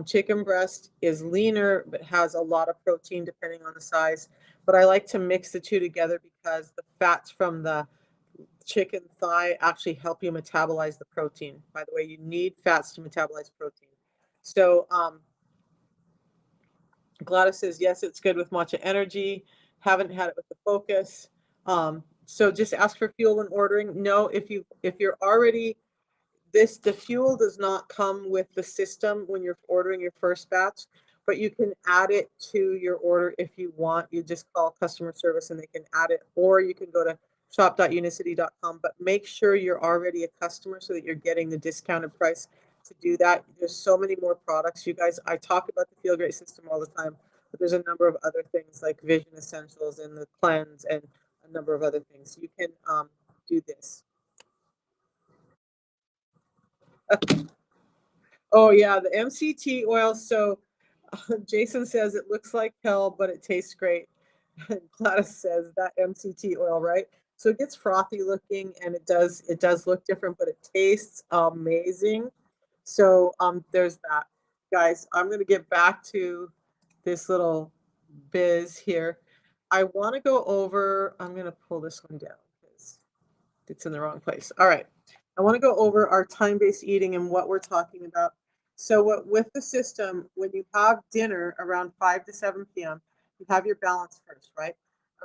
Chicken breast is leaner but has a lot of protein depending on the size. But I like to mix the two together because the fats from the chicken thigh actually help you metabolize the protein. By the way, you need fats to metabolize protein. So Gladys says, yes, it's good with matcha energy. Haven't had it with the focus. So just ask for fuel when ordering. No, if you're already the fuel does not come with the system when you're ordering your first batch, but you can add it to your order if you want. You just call customer service and they can add it, or you can go to shop.unicity.com, but make sure you're already a customer so that you're getting the discounted price to do that. There's so many more products, you guys. I talk about the Feel Great system all the time, but there's a number of other things like Vision Essentials and the Cleanse and a number of other things. You can do this. Oh yeah, the MCT oil. So Jason says it looks like hell, but it tastes great. Gladys says that MCT oil, right? So it gets frothy looking and it does look different, but it tastes amazing. So there's that. Guys, I'm gonna get back to this little biz here. I want to go over, I'm gonna pull this one down because it's in the wrong place. All right. I want to go over our time-based eating and what we're talking about. So with the system, when you have dinner around 5 to 7 p.m., you have your balance first, right?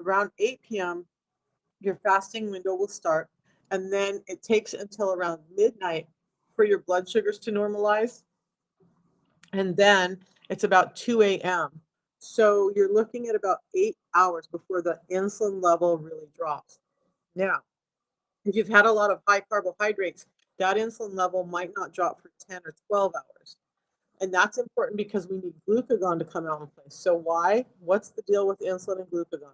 Around 8 p.m., your fasting window will start, and then it takes until around midnight for your blood sugars to normalize, and then it's about 2 a.m. So you're looking at about 8 hours before the insulin level really drops. Now, if you've had a lot of high carbohydrates, that insulin level might not drop for 10 or 12 hours. And that's important because we need glucagon to come out in place. So why? What's the deal with insulin and glucagon?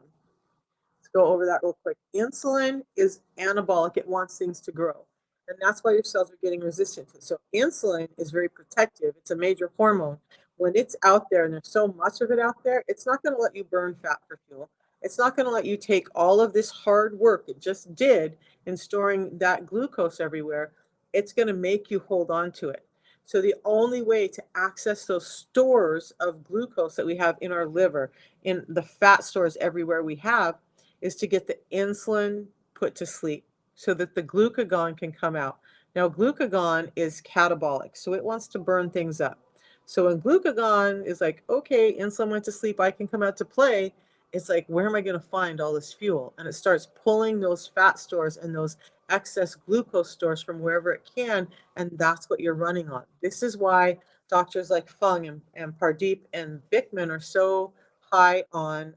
Let's go over that real quick. Insulin is anabolic. It wants things to grow. And that's why your cells are getting resistant to it. So insulin is very protective. It's a major hormone. When it's out there and there's so much of it out there, it's not going to let you burn fat for fuel. It's not going to let you take all of this hard work it just did in storing that glucose everywhere. It's going to make you hold on to it. So the only way to access those stores of glucose that we have in our liver, in the fat stores everywhere we have, is to get the insulin put to sleep so that the glucagon can come out. Now, glucagon is catabolic, so it wants to burn things up. So when glucagon is like, okay, insulin went to sleep, I can come out to play, it's like, where am I going to find all this fuel? And it starts pulling those fat stores and those excess glucose stores from wherever it can, and that's what you're running on. This is why doctors like Fung and Pardeep and Bikman are so high on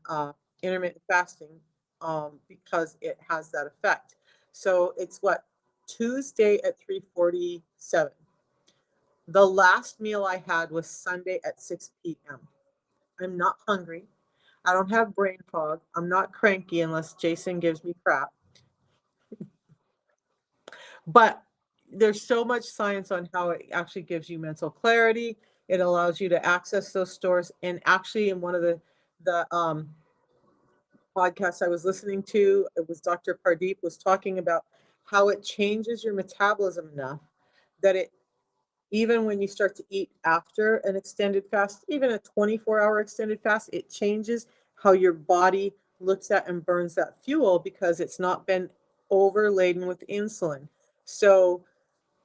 intermittent fasting, because it has that effect. So it's what, Tuesday at 3:47. The last meal I had was Sunday at 6 p.m. I'm not hungry. I don't have brain fog. I'm not cranky unless Jason gives me crap. But there's so much science on how it actually gives you mental clarity. It allows you to access those stores. And actually, in one of the podcasts I was listening to, it was Dr. Pardeep was talking about how it changes your metabolism enough that it, even when you start to eat after an extended fast, even a 24-hour extended fast, it changes how your body looks at and burns that fuel because it's not been overladen with insulin. So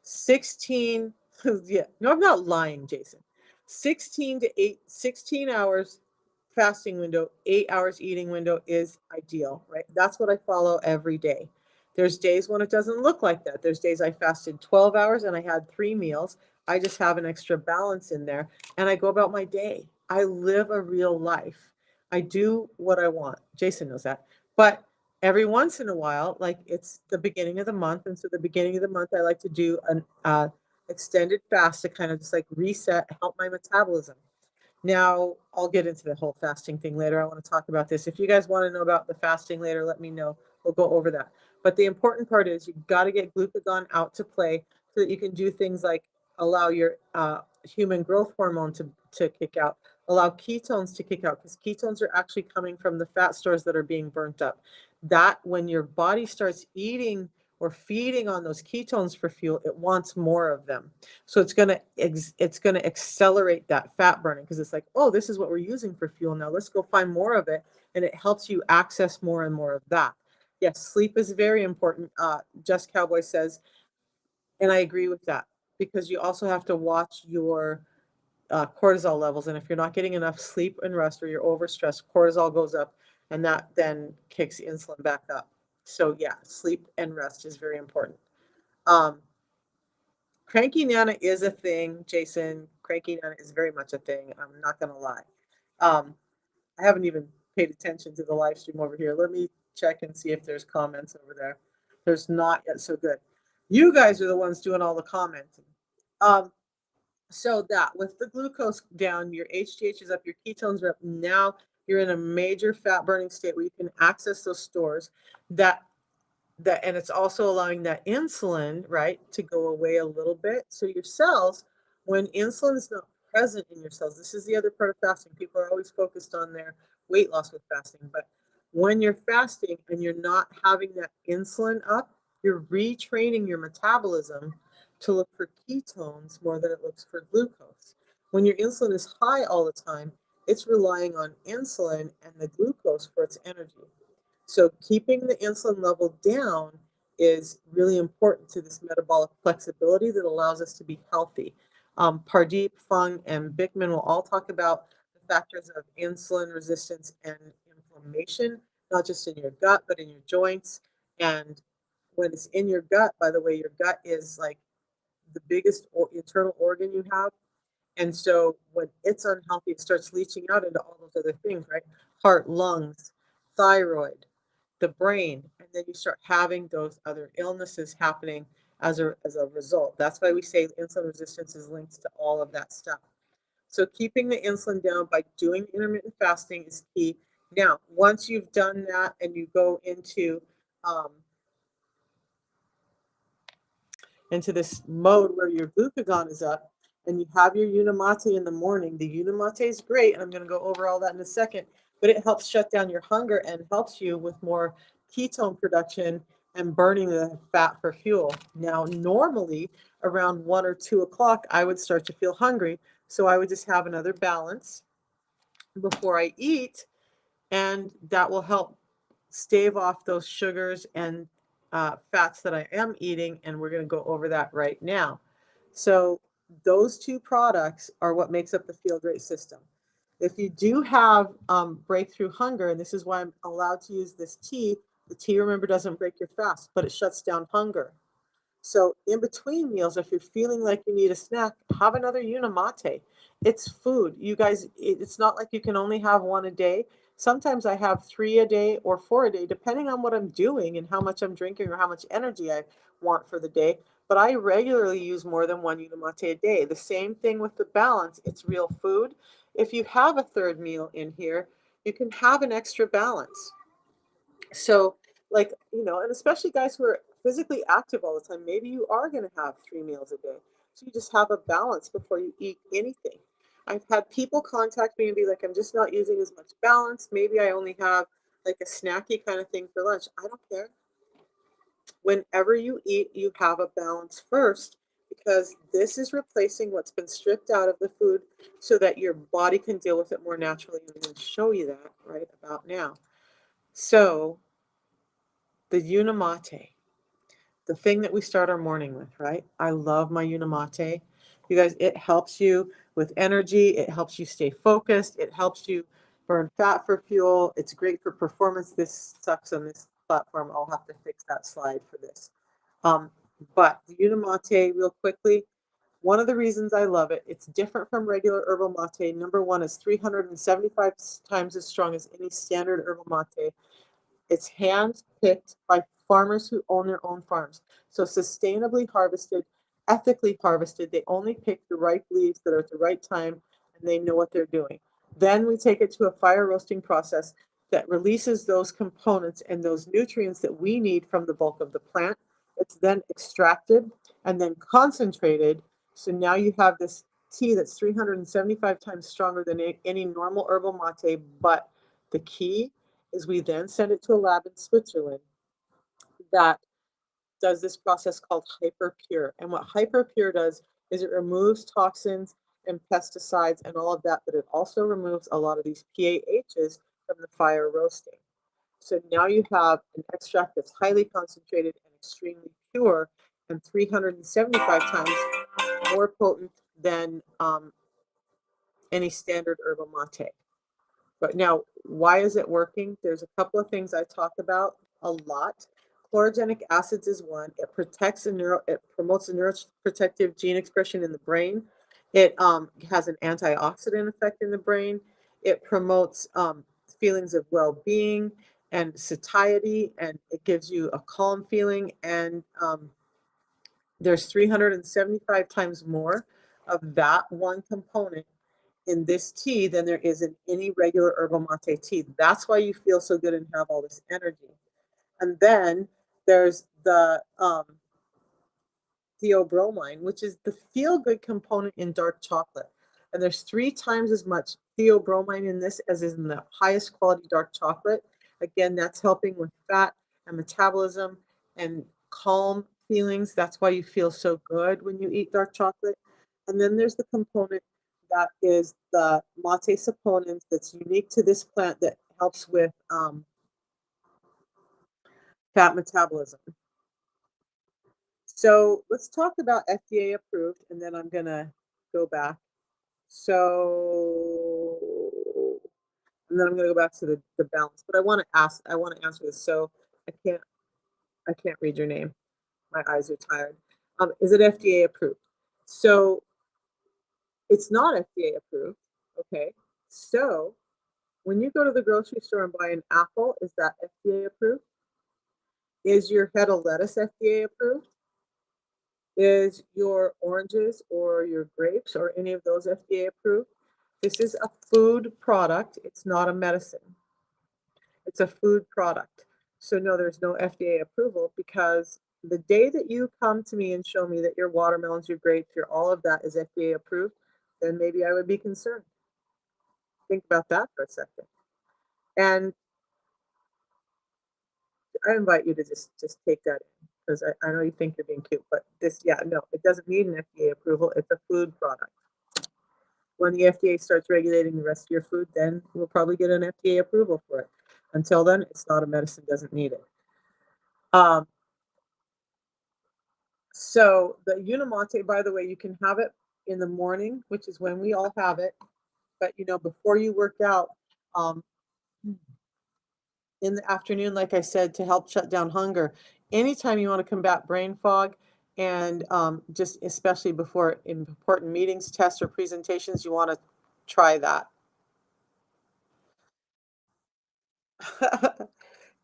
16, yeah, no, I'm not lying, Jason. 16 hours fasting window, 8 hours eating window is ideal, right? That's what I follow every day. There's days when it doesn't look like that. There's days I fasted 12 hours and I had 3 meals. I just have an extra balance in there and I go about my day. I live a real life. I do what I want. Jason knows that. But every once in a while, like it's the beginning of the month, and so the beginning of the month, I like to do an extended fast to kind of just like reset, help my metabolism. Now, I'll get into the whole fasting thing later. I want to talk about this. If you guys want to know about the fasting later, let me know. We'll go over that. But the important part is you got to get glucagon out to play so that you can do things like allow your human growth hormone to kick out, allow ketones to kick out, because ketones are actually coming from the fat stores that are being burnt up. That when your body starts eating or feeding on those ketones for fuel, it wants more of them. So it's gonna accelerate that fat burning because it's like, oh, this is what we're using for fuel now. Let's go find more of it, and it helps you access more and more of that. Yes, sleep is very important. Just Cowboy says, and I agree with that because you also have to watch your cortisol levels, and if you're not getting enough sleep and rest or you're overstressed, cortisol goes up, and that then kicks insulin back up. So yeah, sleep and rest is very important. Um, Cranky Nana is a thing, Jason. Cranky Nana is very much a thing. I'm not gonna lie. Um, I haven't even paid attention to the live stream over here. Let me check and see if there's comments over there. There's not yet, so good. You guys are the ones doing all the commenting. Um, so that with the glucose down, your HGH is up, your ketones are up. Now you're in a major fat burning state where you can access those stores that and it's also allowing that insulin, right, to go away a little bit. So your cells, when insulin is not present in your cells, this is the other part of fasting. People are always focused on their weight loss with fasting, but when you're fasting and you're not having that insulin up, you're retraining your metabolism to look for ketones more than it looks for glucose. When your insulin is high all the time, it's relying on insulin and the glucose for its energy. So keeping the insulin level down is really important to this metabolic flexibility that allows us to be healthy. Pardeep, Fung, and Bickman will all talk about the factors of insulin resistance and inflammation, not just in your gut, but in your joints. And when it's in your gut, by the way, your gut is like the biggest internal organ you have. And so when it's unhealthy, it starts leaching out into all those other things, right? Heart, lungs, thyroid, the brain, and then you start having those other illnesses happening as a result. That's why we say insulin resistance is linked to all of that stuff. So keeping the insulin down by doing intermittent fasting is key. Now, once you've done that and you go um, into this mode where your glucagon is up and you have your Unimate in the morning, the Unimate is great, and I'm going to go over all that in a second, but it helps shut down your hunger and helps you with more ketone production and burning the fat for fuel. Now, normally around 1 or 2 o'clock, I would start to feel hungry. So I would just have another balance before I eat, and that will help stave off those sugars and fats that I am eating, and we're going to go over that right now. So those two products are what makes up the Feel Great system. If you do have breakthrough hunger, and this is why I'm allowed to use this tea, the tea, remember, doesn't break your fast, but it shuts down hunger. So in between meals, if you're feeling like you need a snack, have another Unimate. It's food. You guys, it's not like you can only have one a day. Sometimes I have 3 a day or 4 a day, depending on what I'm doing and how much I'm drinking or how much energy I want for the day. But I regularly use more than one Unimate a day. The same thing with the balance. It's real food. If you have a third meal in here, you can have an extra balance. So, like, and especially guys who are physically active all the time, maybe you are going to have 3 meals a day. So you just have a balance before you eat anything. I've had people contact me and be like, I'm just not using as much balance. Maybe I only have like a snacky kind of thing for lunch. I don't care. Whenever you eat, you have a balance first because this is replacing what's been stripped out of the food so that your body can deal with it more naturally. I'm going to show you that right about now. So, the Unamate, the thing that we start our morning with, right? I love my Unamate. You guys, it helps you with energy. It helps you stay focused. It helps you burn fat for fuel. It's great for performance. This sucks on this platform. I'll have to fix that slide for this. But the Unamate, real quickly, one of the reasons I love it, it's different from regular herbal mate. Number one, is 375 times as strong as any standard herbal mate. It's hand-picked by farmers who own their own farms. So sustainably harvested, ethically harvested. They only pick the ripe leaves that are at the right time, and they know what they're doing. Then we take it to a fire roasting process that releases those components and those nutrients that we need from the bulk of the plant. It's then extracted and then concentrated. So now you have this tea that's 375 times stronger than any normal herbal mate. But the key is we then send it to a lab in Switzerland that does this process called Hyperpure. And what Hyperpure does is it removes toxins and pesticides and all of that, but it also removes a lot of these PAHs from the fire roasting. So now you have an extract that's highly concentrated and extremely pure and 375 times more potent than any standard herbal mate. But now, why is it working? There's a couple of things I talk about a lot. Chlorogenic acids is one. It promotes a neuroprotective gene expression in the brain. It has an antioxidant effect in the brain. It promotes feelings of well-being and satiety, and it gives you a calm feeling. And there's 375 times more of that one component in this tea than there is in any regular herbal mate tea. That's why you feel so good and have all this energy. And then there's the theobromine, which is the feel-good component in dark chocolate. And there's 3 times as much theobromine in this as is in the highest quality dark chocolate. Again, that's helping with fat and metabolism and calm feelings. That's why you feel so good when you eat dark chocolate. And then there's the component that is the mate saponins that's unique to this plant that helps with fat metabolism. So let's talk about FDA approved, and then I'm gonna go back. So, and then I'm gonna go back to the balance. But I want to answer this. So I can't I can't read your name. My eyes are tired. Is it FDA approved? So it's not FDA approved. Okay. So when you go to the grocery store and buy an apple, is that FDA approved? Is your head of lettuce FDA approved? Is your oranges or your grapes or any of those FDA approved? This is a food product. It's not a medicine. It's a food product. So no, there's no FDA approval because the day that you come to me and show me that your watermelons, your grapes, your all of that is FDA approved, then maybe I would be concerned. Think about that for a second. And I invite you to just take that in because I know you think you're being cute, but this, yeah, no, it doesn't need an FDA approval. It's a food product. When the FDA starts regulating the rest of your food, then we'll probably get an FDA approval for it. Until then, it's not a medicine, doesn't need it. Um, so the Unamate, by the way, you can have it in the morning, which is when we all have it. But before you work out, um, in the afternoon, like I said, to help shut down hunger. Anytime you want to combat brain fog, and just especially before important meetings, tests, or presentations, you want to try that.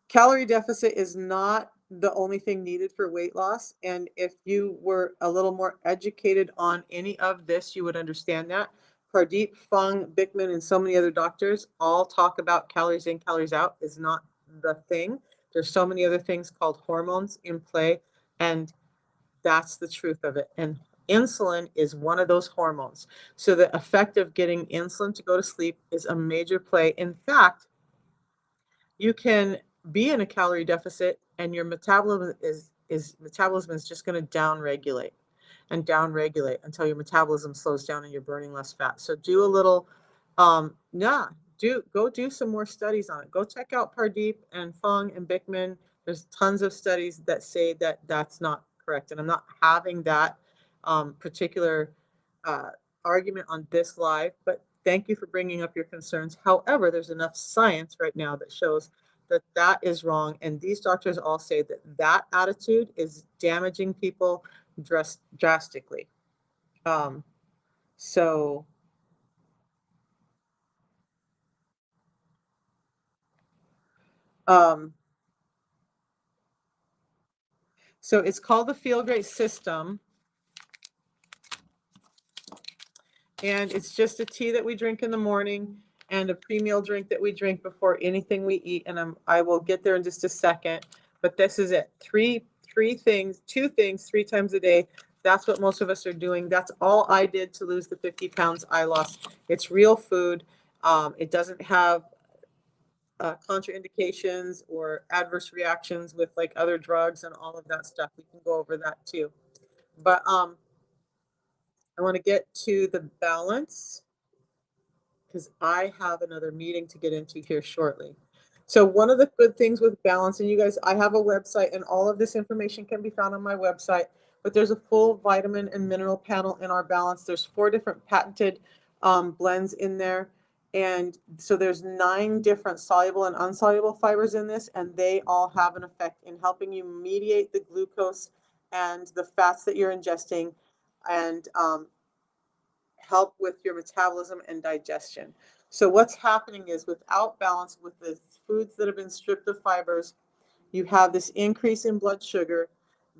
Calorie deficit is not the only thing needed for weight loss. And if you were a little more educated on any of this, you would understand that. Pardeep, Fung, Bickman, and so many other doctors all talk about calories in, calories out is not the thing. There's so many other things called hormones in play, and that's the truth of it. And insulin is one of those hormones. So the effect of getting insulin to go to sleep is a major play. In fact, you can be in a calorie deficit and your metabolism is just going to down regulate and down regulate until your metabolism slows down and you're burning less fat. So do a little yeah, do some more studies on it. Go check out Pardeep and Fung and Bickman. There's tons of studies that say that that's not correct. And I'm not having that particular uh, argument on this live, but thank you for bringing up your concerns. However, there's enough science right now that shows that that is wrong. And these doctors all say that that attitude is damaging people drastically. Um, so, um, so it's called the Feel Great System. And it's just a tea that we drink in the morning and a pre-meal drink that we drink before anything we eat. And I will get there in just a second. But this is it. Two things, 3 times a day. That's what most of us are doing. That's all I did to lose the 50 pounds I lost. It's real food. It doesn't have contraindications or adverse reactions with like other drugs and all of that stuff. We can go over that too. But I want to get to the balance because I have another meeting to get into here shortly. So one of the good things with balance, and you guys, I have a website and all of this information can be found on my website, but there's a full vitamin and mineral panel in our balance. There's 4 different patented blends in there. And so there's 9 different soluble and insoluble fibers in this, and they all have an effect in helping you mediate the glucose and the fats that you're ingesting and help with your metabolism and digestion. So what's happening is without balance with the foods that have been stripped of fibers, you have this increase in blood sugar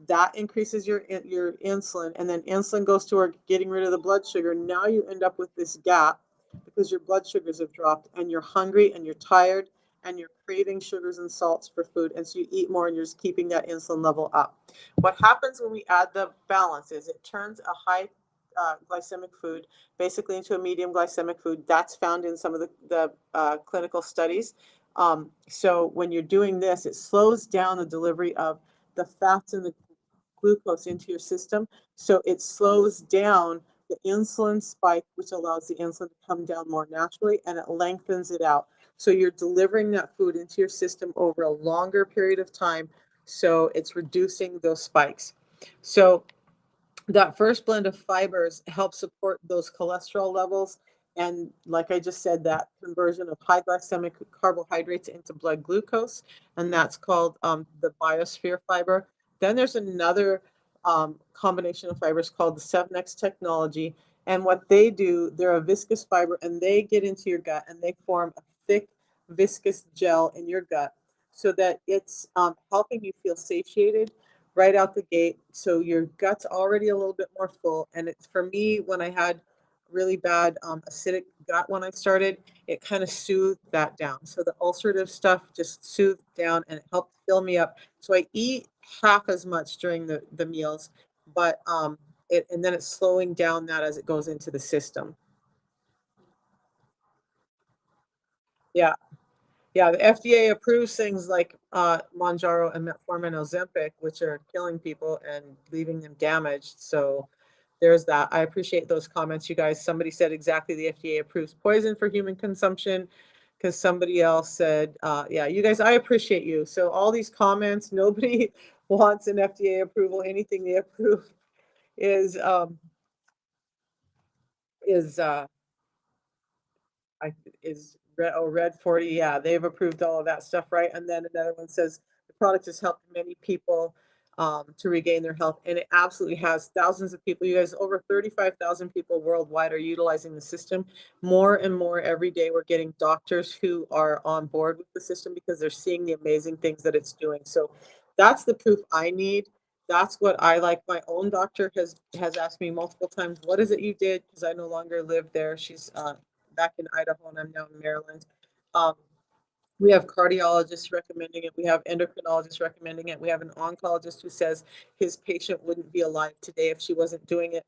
that increases your insulin, and then insulin goes toward getting rid of the blood sugar. Now you end up with this gap because your blood sugars have dropped and you're hungry and you're tired and you're craving sugars and salts for food, and so you eat more and you're just keeping that insulin level up. What happens when we add the balance is it turns a high glycemic food basically into a medium glycemic food. That's found in some of the clinical studies. So when you're doing this, it slows down the delivery of the fats and the glucose into your system. So it slows down the insulin spike, which allows the insulin to come down more naturally, and it lengthens it out. So you're delivering that food into your system over a longer period of time. So it's reducing those spikes. So that first blend of fibers helps support those cholesterol levels. And like I just said, that conversion of high glycemic carbohydrates into blood glucose, and that's called the biosphere fiber. Then there's another combination of fibers called the 7X technology. And what they do, they're a viscous fiber and they get into your gut and they form a thick, viscous gel in your gut so that it's helping you feel satiated right out the gate. So your gut's already a little bit more full. And it's for me, when I had really bad acidic gut when I started, it kind of soothed that down. So the ulcerative stuff just soothed down and it helped fill me up. So I eat half as much during the meals, but and then it's slowing down that as it goes into the system. Yeah. Yeah, the FDA approves things like Mounjaro and Metformin, Ozempic, which are killing people and leaving them damaged. So there's that. I appreciate those comments, you guys. Somebody said exactly the FDA approves poison for human consumption because somebody else said, yeah, you guys, I appreciate you. So all these comments, nobody wants an FDA approval. Anything they approve is um, is I is Red 40. Yeah, they've approved all of that stuff, right? And then another one says the product has helped many people to regain their health, and it absolutely has. Thousands of people, you guys, over 35,000 people worldwide are utilizing the system. More and more every day, we're getting doctors who are on board with the system because they're seeing the amazing things that it's doing. So that's the proof I need That's what I like. My own doctor has asked me multiple times, what is it you did? Because I no longer live there. She's back in Idaho and I'm now in Maryland. Um, we have cardiologists recommending it. We have endocrinologists recommending it. We have an oncologist who says his patient wouldn't be alive today if she wasn't doing it.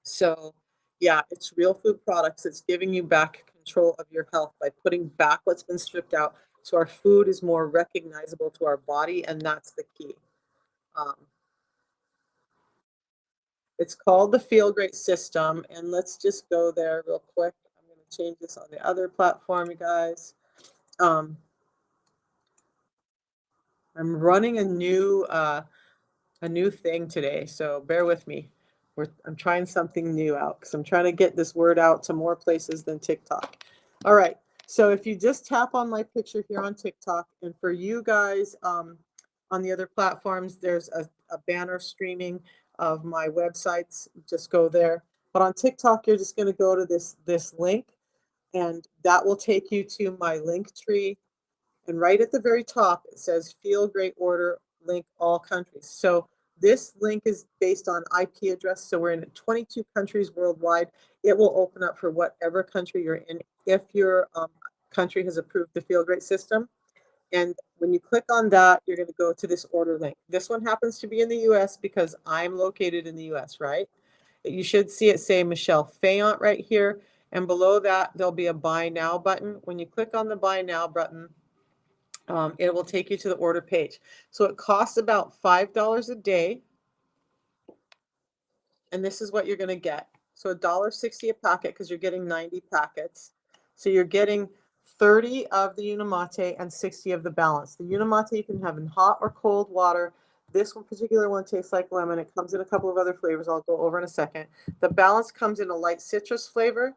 So yeah, it's real food products. It's giving you back control of your health by putting back what's been stripped out. So our food is more recognizable to our body, and that's the key. Um, it's called the Feel Great System, and let's just go there real quick. I'm going to change this on the other platform, you guys. Um, I'm running a new thing today, so bear with me. I'm trying something new out because I'm trying to get this word out to more places than TikTok. All right, so if you just tap on my picture here on TikTok, and for you guys on the other platforms, there's a banner streaming of my websites. Just go there. But on TikTok, you're just going to go to this link, and that will take you to my link tree. And right at the very top, it says Feel Great Order, link all countries. So this link is based on IP address. So we're in 22 countries worldwide. It will open up for whatever country you're in if your country has approved the Feel Great system. And when you click on that, you're going to go to this order link. This one happens to be in the US because I'm located in the US, right? You should see it say Michelle Fayant right here. And below that, there'll be a Buy Now button. When you click on the Buy Now button, it will take you to the order page. So it costs about $5 a day, and this is what you're going to get. So $1.60 a packet because you're getting 90 packets. So you're getting 30 of the Unimate and 60 of the balance. The Unimate you can have in hot or cold water. This one particular one tastes like lemon. It comes in a couple of other flavors I'll go over in a second. The balance comes in a light citrus flavor.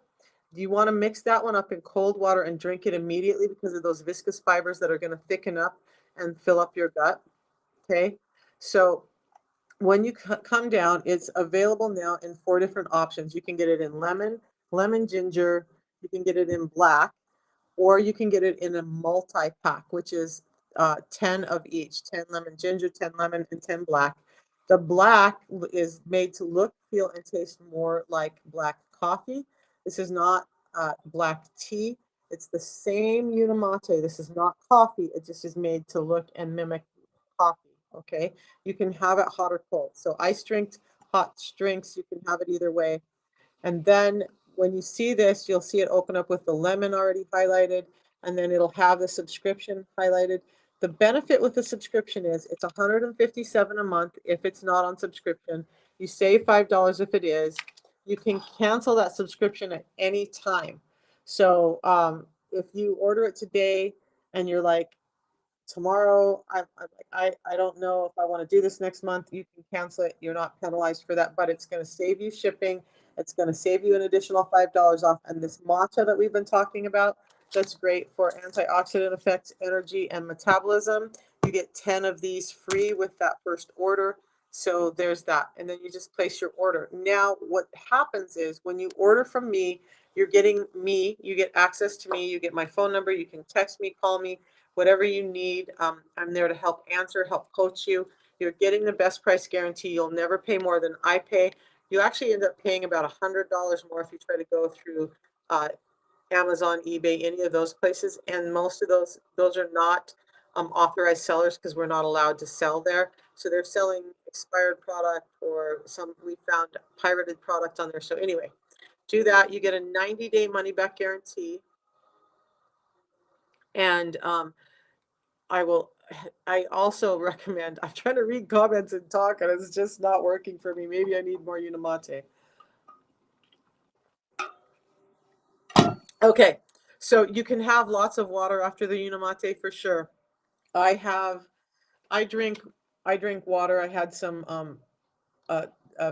Do you want to mix that one up in cold water and drink it immediately because of those viscous fibers that are going to thicken up and fill up your gut? Okay. So when you come down, it's available now in 4 different options. You can get it in lemon ginger, you can get it in black, or you can get it in a multi-pack, which is 10 of each, 10 lemon ginger, 10 lemon, and 10 black. The black is made to look, feel, and taste more like black coffee. This is not black tea. It's the same Unimate. This is not coffee. It just is made to look and mimic coffee, okay? You can have it hot or cold. So ice drinks, hot drinks, you can have it either way. And then when you see this, you'll see it open up with the lemon already highlighted, and then it'll have the subscription highlighted. The benefit with the subscription is it's $157 a month if it's not on subscription. You save $5 if it is. You can cancel that subscription at any time. So if you order it today and you're like, tomorrow, I don't know if I want to do this next month. You can cancel it. You're not penalized for that, but it's going to save you shipping. It's going to save you an additional $5 off. And this matcha that we've been talking about, that's great for antioxidant effects, energy, and metabolism. You get 10 of these free with that first order. So there's that. And then you just place your order. Now, what happens is when you order from me, you're getting me, you get access to me, you get my phone number, you can text me, call me, whatever you need. I'm there to help answer, help coach you. You're getting the best price guarantee. You'll never pay more than I pay. You actually end up paying about $100 more if you try to go through Amazon, eBay, any of those places. And most of those are not authorized sellers because we're not allowed to sell there. So they're selling expired product or we found pirated product on there. So anyway, do that. You get a 90-day money back guarantee. And I also recommend, I'm trying to read comments and talk and it's just not working for me. Maybe I need more Unimate. Okay, so you can have lots of water after the Unimate for sure. I have, I drink, I drink water. I had some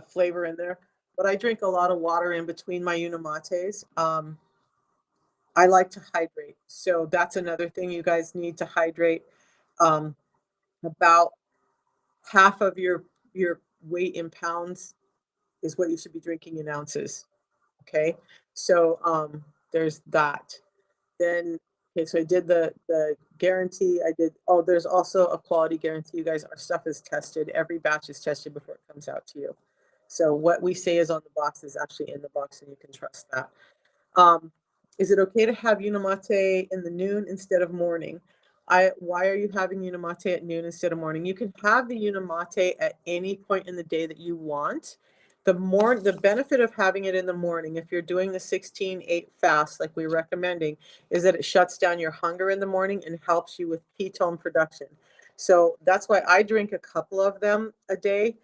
flavor in there, but I drink a lot of water in between my Unimates. I like to hydrate. So that's another thing you guys need to hydrate. Um, about half of your weight in pounds is what you should be drinking in ounces. Okay. So there's that. Then Okay, so I did the guarantee. I did, oh, there's also a quality guarantee. You guys, our stuff is tested. Every batch is tested before it comes out to you. So what we say is on the box is actually in the box, and you can trust that. Is it okay to have Unamate in the noon instead of morning? Why are you having Unamate at noon instead of morning? You can have the Unamate at any point in the day that you want. The benefit of having it in the morning, if you're doing the 16-8 fast like we're recommending, is that it shuts down your hunger in the morning and helps you with ketone production. So that's why I drink a couple of them a day.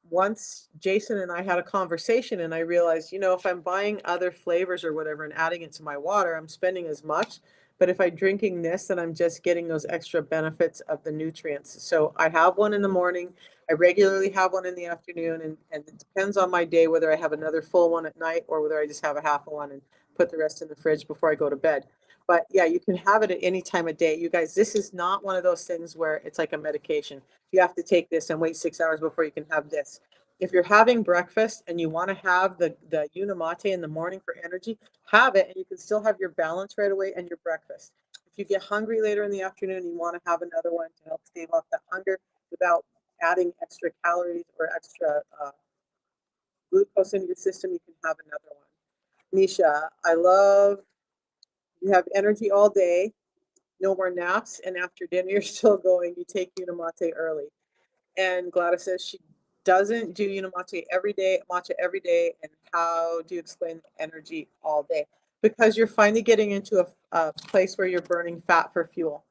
Once Jason and I had a conversation and I realized, if I'm buying other flavors or whatever and adding it to my water, I'm spending as much. But if I'm drinking this, then I'm just getting those extra benefits of the nutrients. So I have one in the morning. I regularly have one in the afternoon, and it depends on my day whether I have another full one at night or whether I just have a half of one and put the rest in the fridge before I go to bed. But yeah, you can have it at any time of day. You guys, this is not one of those things where it's like a medication. You have to take this and wait 6 hours before you can have this. If you're having breakfast and you want to have the Unamate in the morning for energy, have it, and you can still have your balance right away and your breakfast. If you get hungry later in the afternoon and you want to have another one to help stave off that hunger without adding extra calories or extra glucose into your system, you can have another one. Misha, I love you have energy all day, no more naps, and after dinner you're still going. You take Unamate early. And Gladys says she doesn't do Unamate every day, matcha every day. And how do you explain energy all day? Because you're finally getting into a place where you're burning fat for fuel.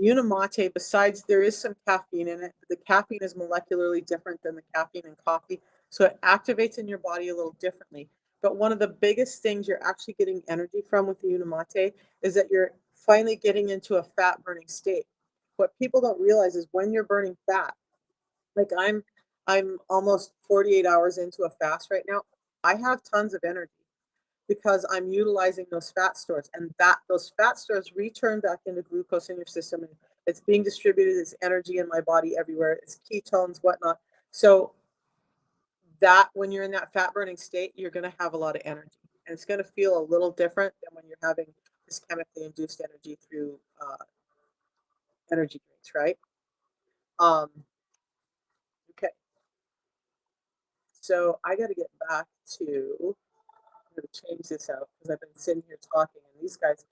Unamate, besides there is some caffeine in it, the caffeine is molecularly different than the caffeine in coffee, so it activates in your body a little differently. But one of the biggest things you're actually getting energy from with the Unamate is that you're finally getting into a fat burning state. What people don't realize is when you're burning fat, like I'm almost 48 hours into a fast right now, I have tons of energy because I'm utilizing those fat stores, and that those fat stores return back into glucose in your system, and it's being distributed as energy in my body everywhere. It's ketones, whatnot. So that when you're in that fat burning state, you're going to have a lot of energy, and it's going to feel a little different than when you're having this chemically induced energy through energy drinks, right? Um, okay, so I got to get back to. I'm going to change this out because I've been sitting here talking, and these guys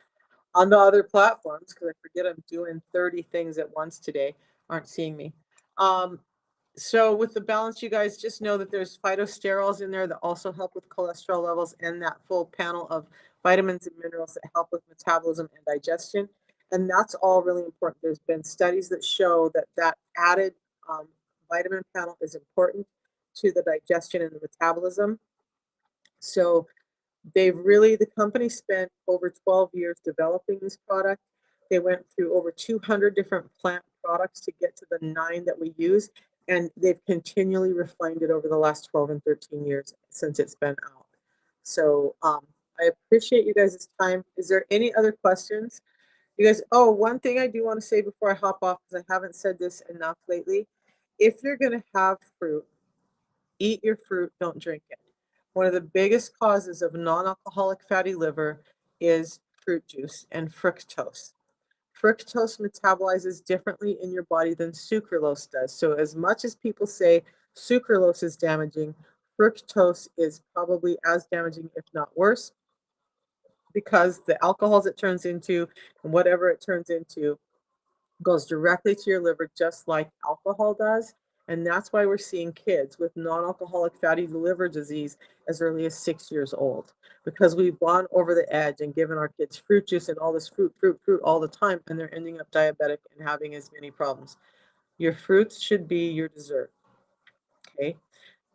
on the other platforms, because I forget I'm doing 30 things at once today, aren't seeing me. So with the balance, you guys just know that there's phytosterols in there that also help with cholesterol levels and that full panel of vitamins and minerals that help with metabolism and digestion. And that's all really important. There's been studies that show that that added vitamin panel is important to the digestion and the metabolism. So the company spent over 12 years developing this product. They went through over 200 different plant products to get to the 9 that we use, and they've continually refined it over the last 12 and 13 years since it's been out. So I appreciate you guys' time. Is there any other questions? You guys, oh, one thing I do want to say before I hop off, because I haven't said this enough lately. If you're going to have fruit, eat your fruit, don't drink it. One of the biggest causes of non-alcoholic fatty liver is fruit juice and fructose. Fructose metabolizes differently in your body than sucralose does. So as much as people say sucralose is damaging, fructose is probably as damaging, if not worse, because the alcohols it turns into and whatever it turns into goes directly to your liver just like alcohol does. And that's why we're seeing kids with non-alcoholic fatty liver disease as early as 6 years old, because we've gone over the edge and given our kids fruit juice and all this fruit all the time, and they're ending up diabetic and having as many problems. Your fruits should be your dessert, okay?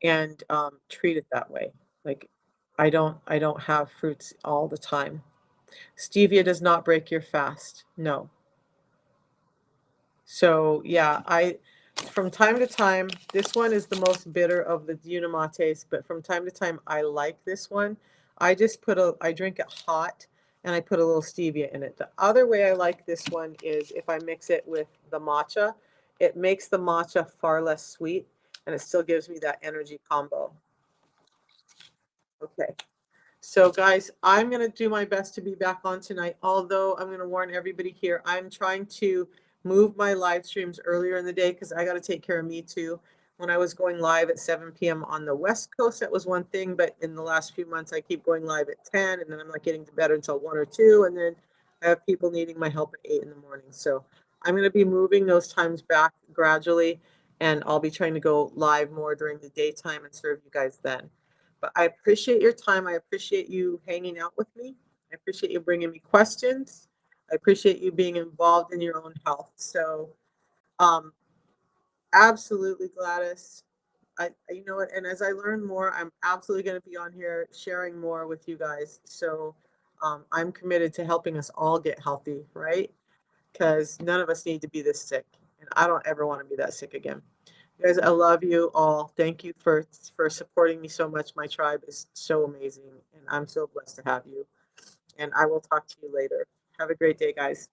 And treat it that way. Like I don't have fruits all the time. Stevia does not break your fast. No. So yeah, from time to time, this one is the most bitter of the Unamates, but from time to time I like this one. I drink it hot and I put a little stevia in it. The other way I like this one is if I mix it with the matcha. It makes the matcha far less sweet and it still gives me that energy combo. Okay. So guys, I'm going to do my best to be back on tonight. Although I'm going to warn everybody here, I'm trying to move my live streams earlier in the day because I got to take care of me too. When I was going live at 7 p.m. on the West Coast, that was one thing. But in the last few months, I keep going live at 10, and then I'm not getting to bed until 1 or 2. And then I have people needing my help at 8 in the morning. So I'm going to be moving those times back gradually, and I'll be trying to go live more during the daytime and serve you guys then. But I appreciate your time. I appreciate you hanging out with me. I appreciate you bringing me questions. I appreciate you being involved in your own health. So, um, absolutely, Gladys. You know what? And as I learn more, I'm absolutely going to be on here sharing more with you guys. So, I'm committed to helping us all get healthy, right? Because none of us need to be this sick, and I don't ever want to be that sick again. You guys, I love you all. Thank you for supporting me so much. My tribe is so amazing, and I'm so blessed to have you. And I will talk to you later. Have a great day, guys.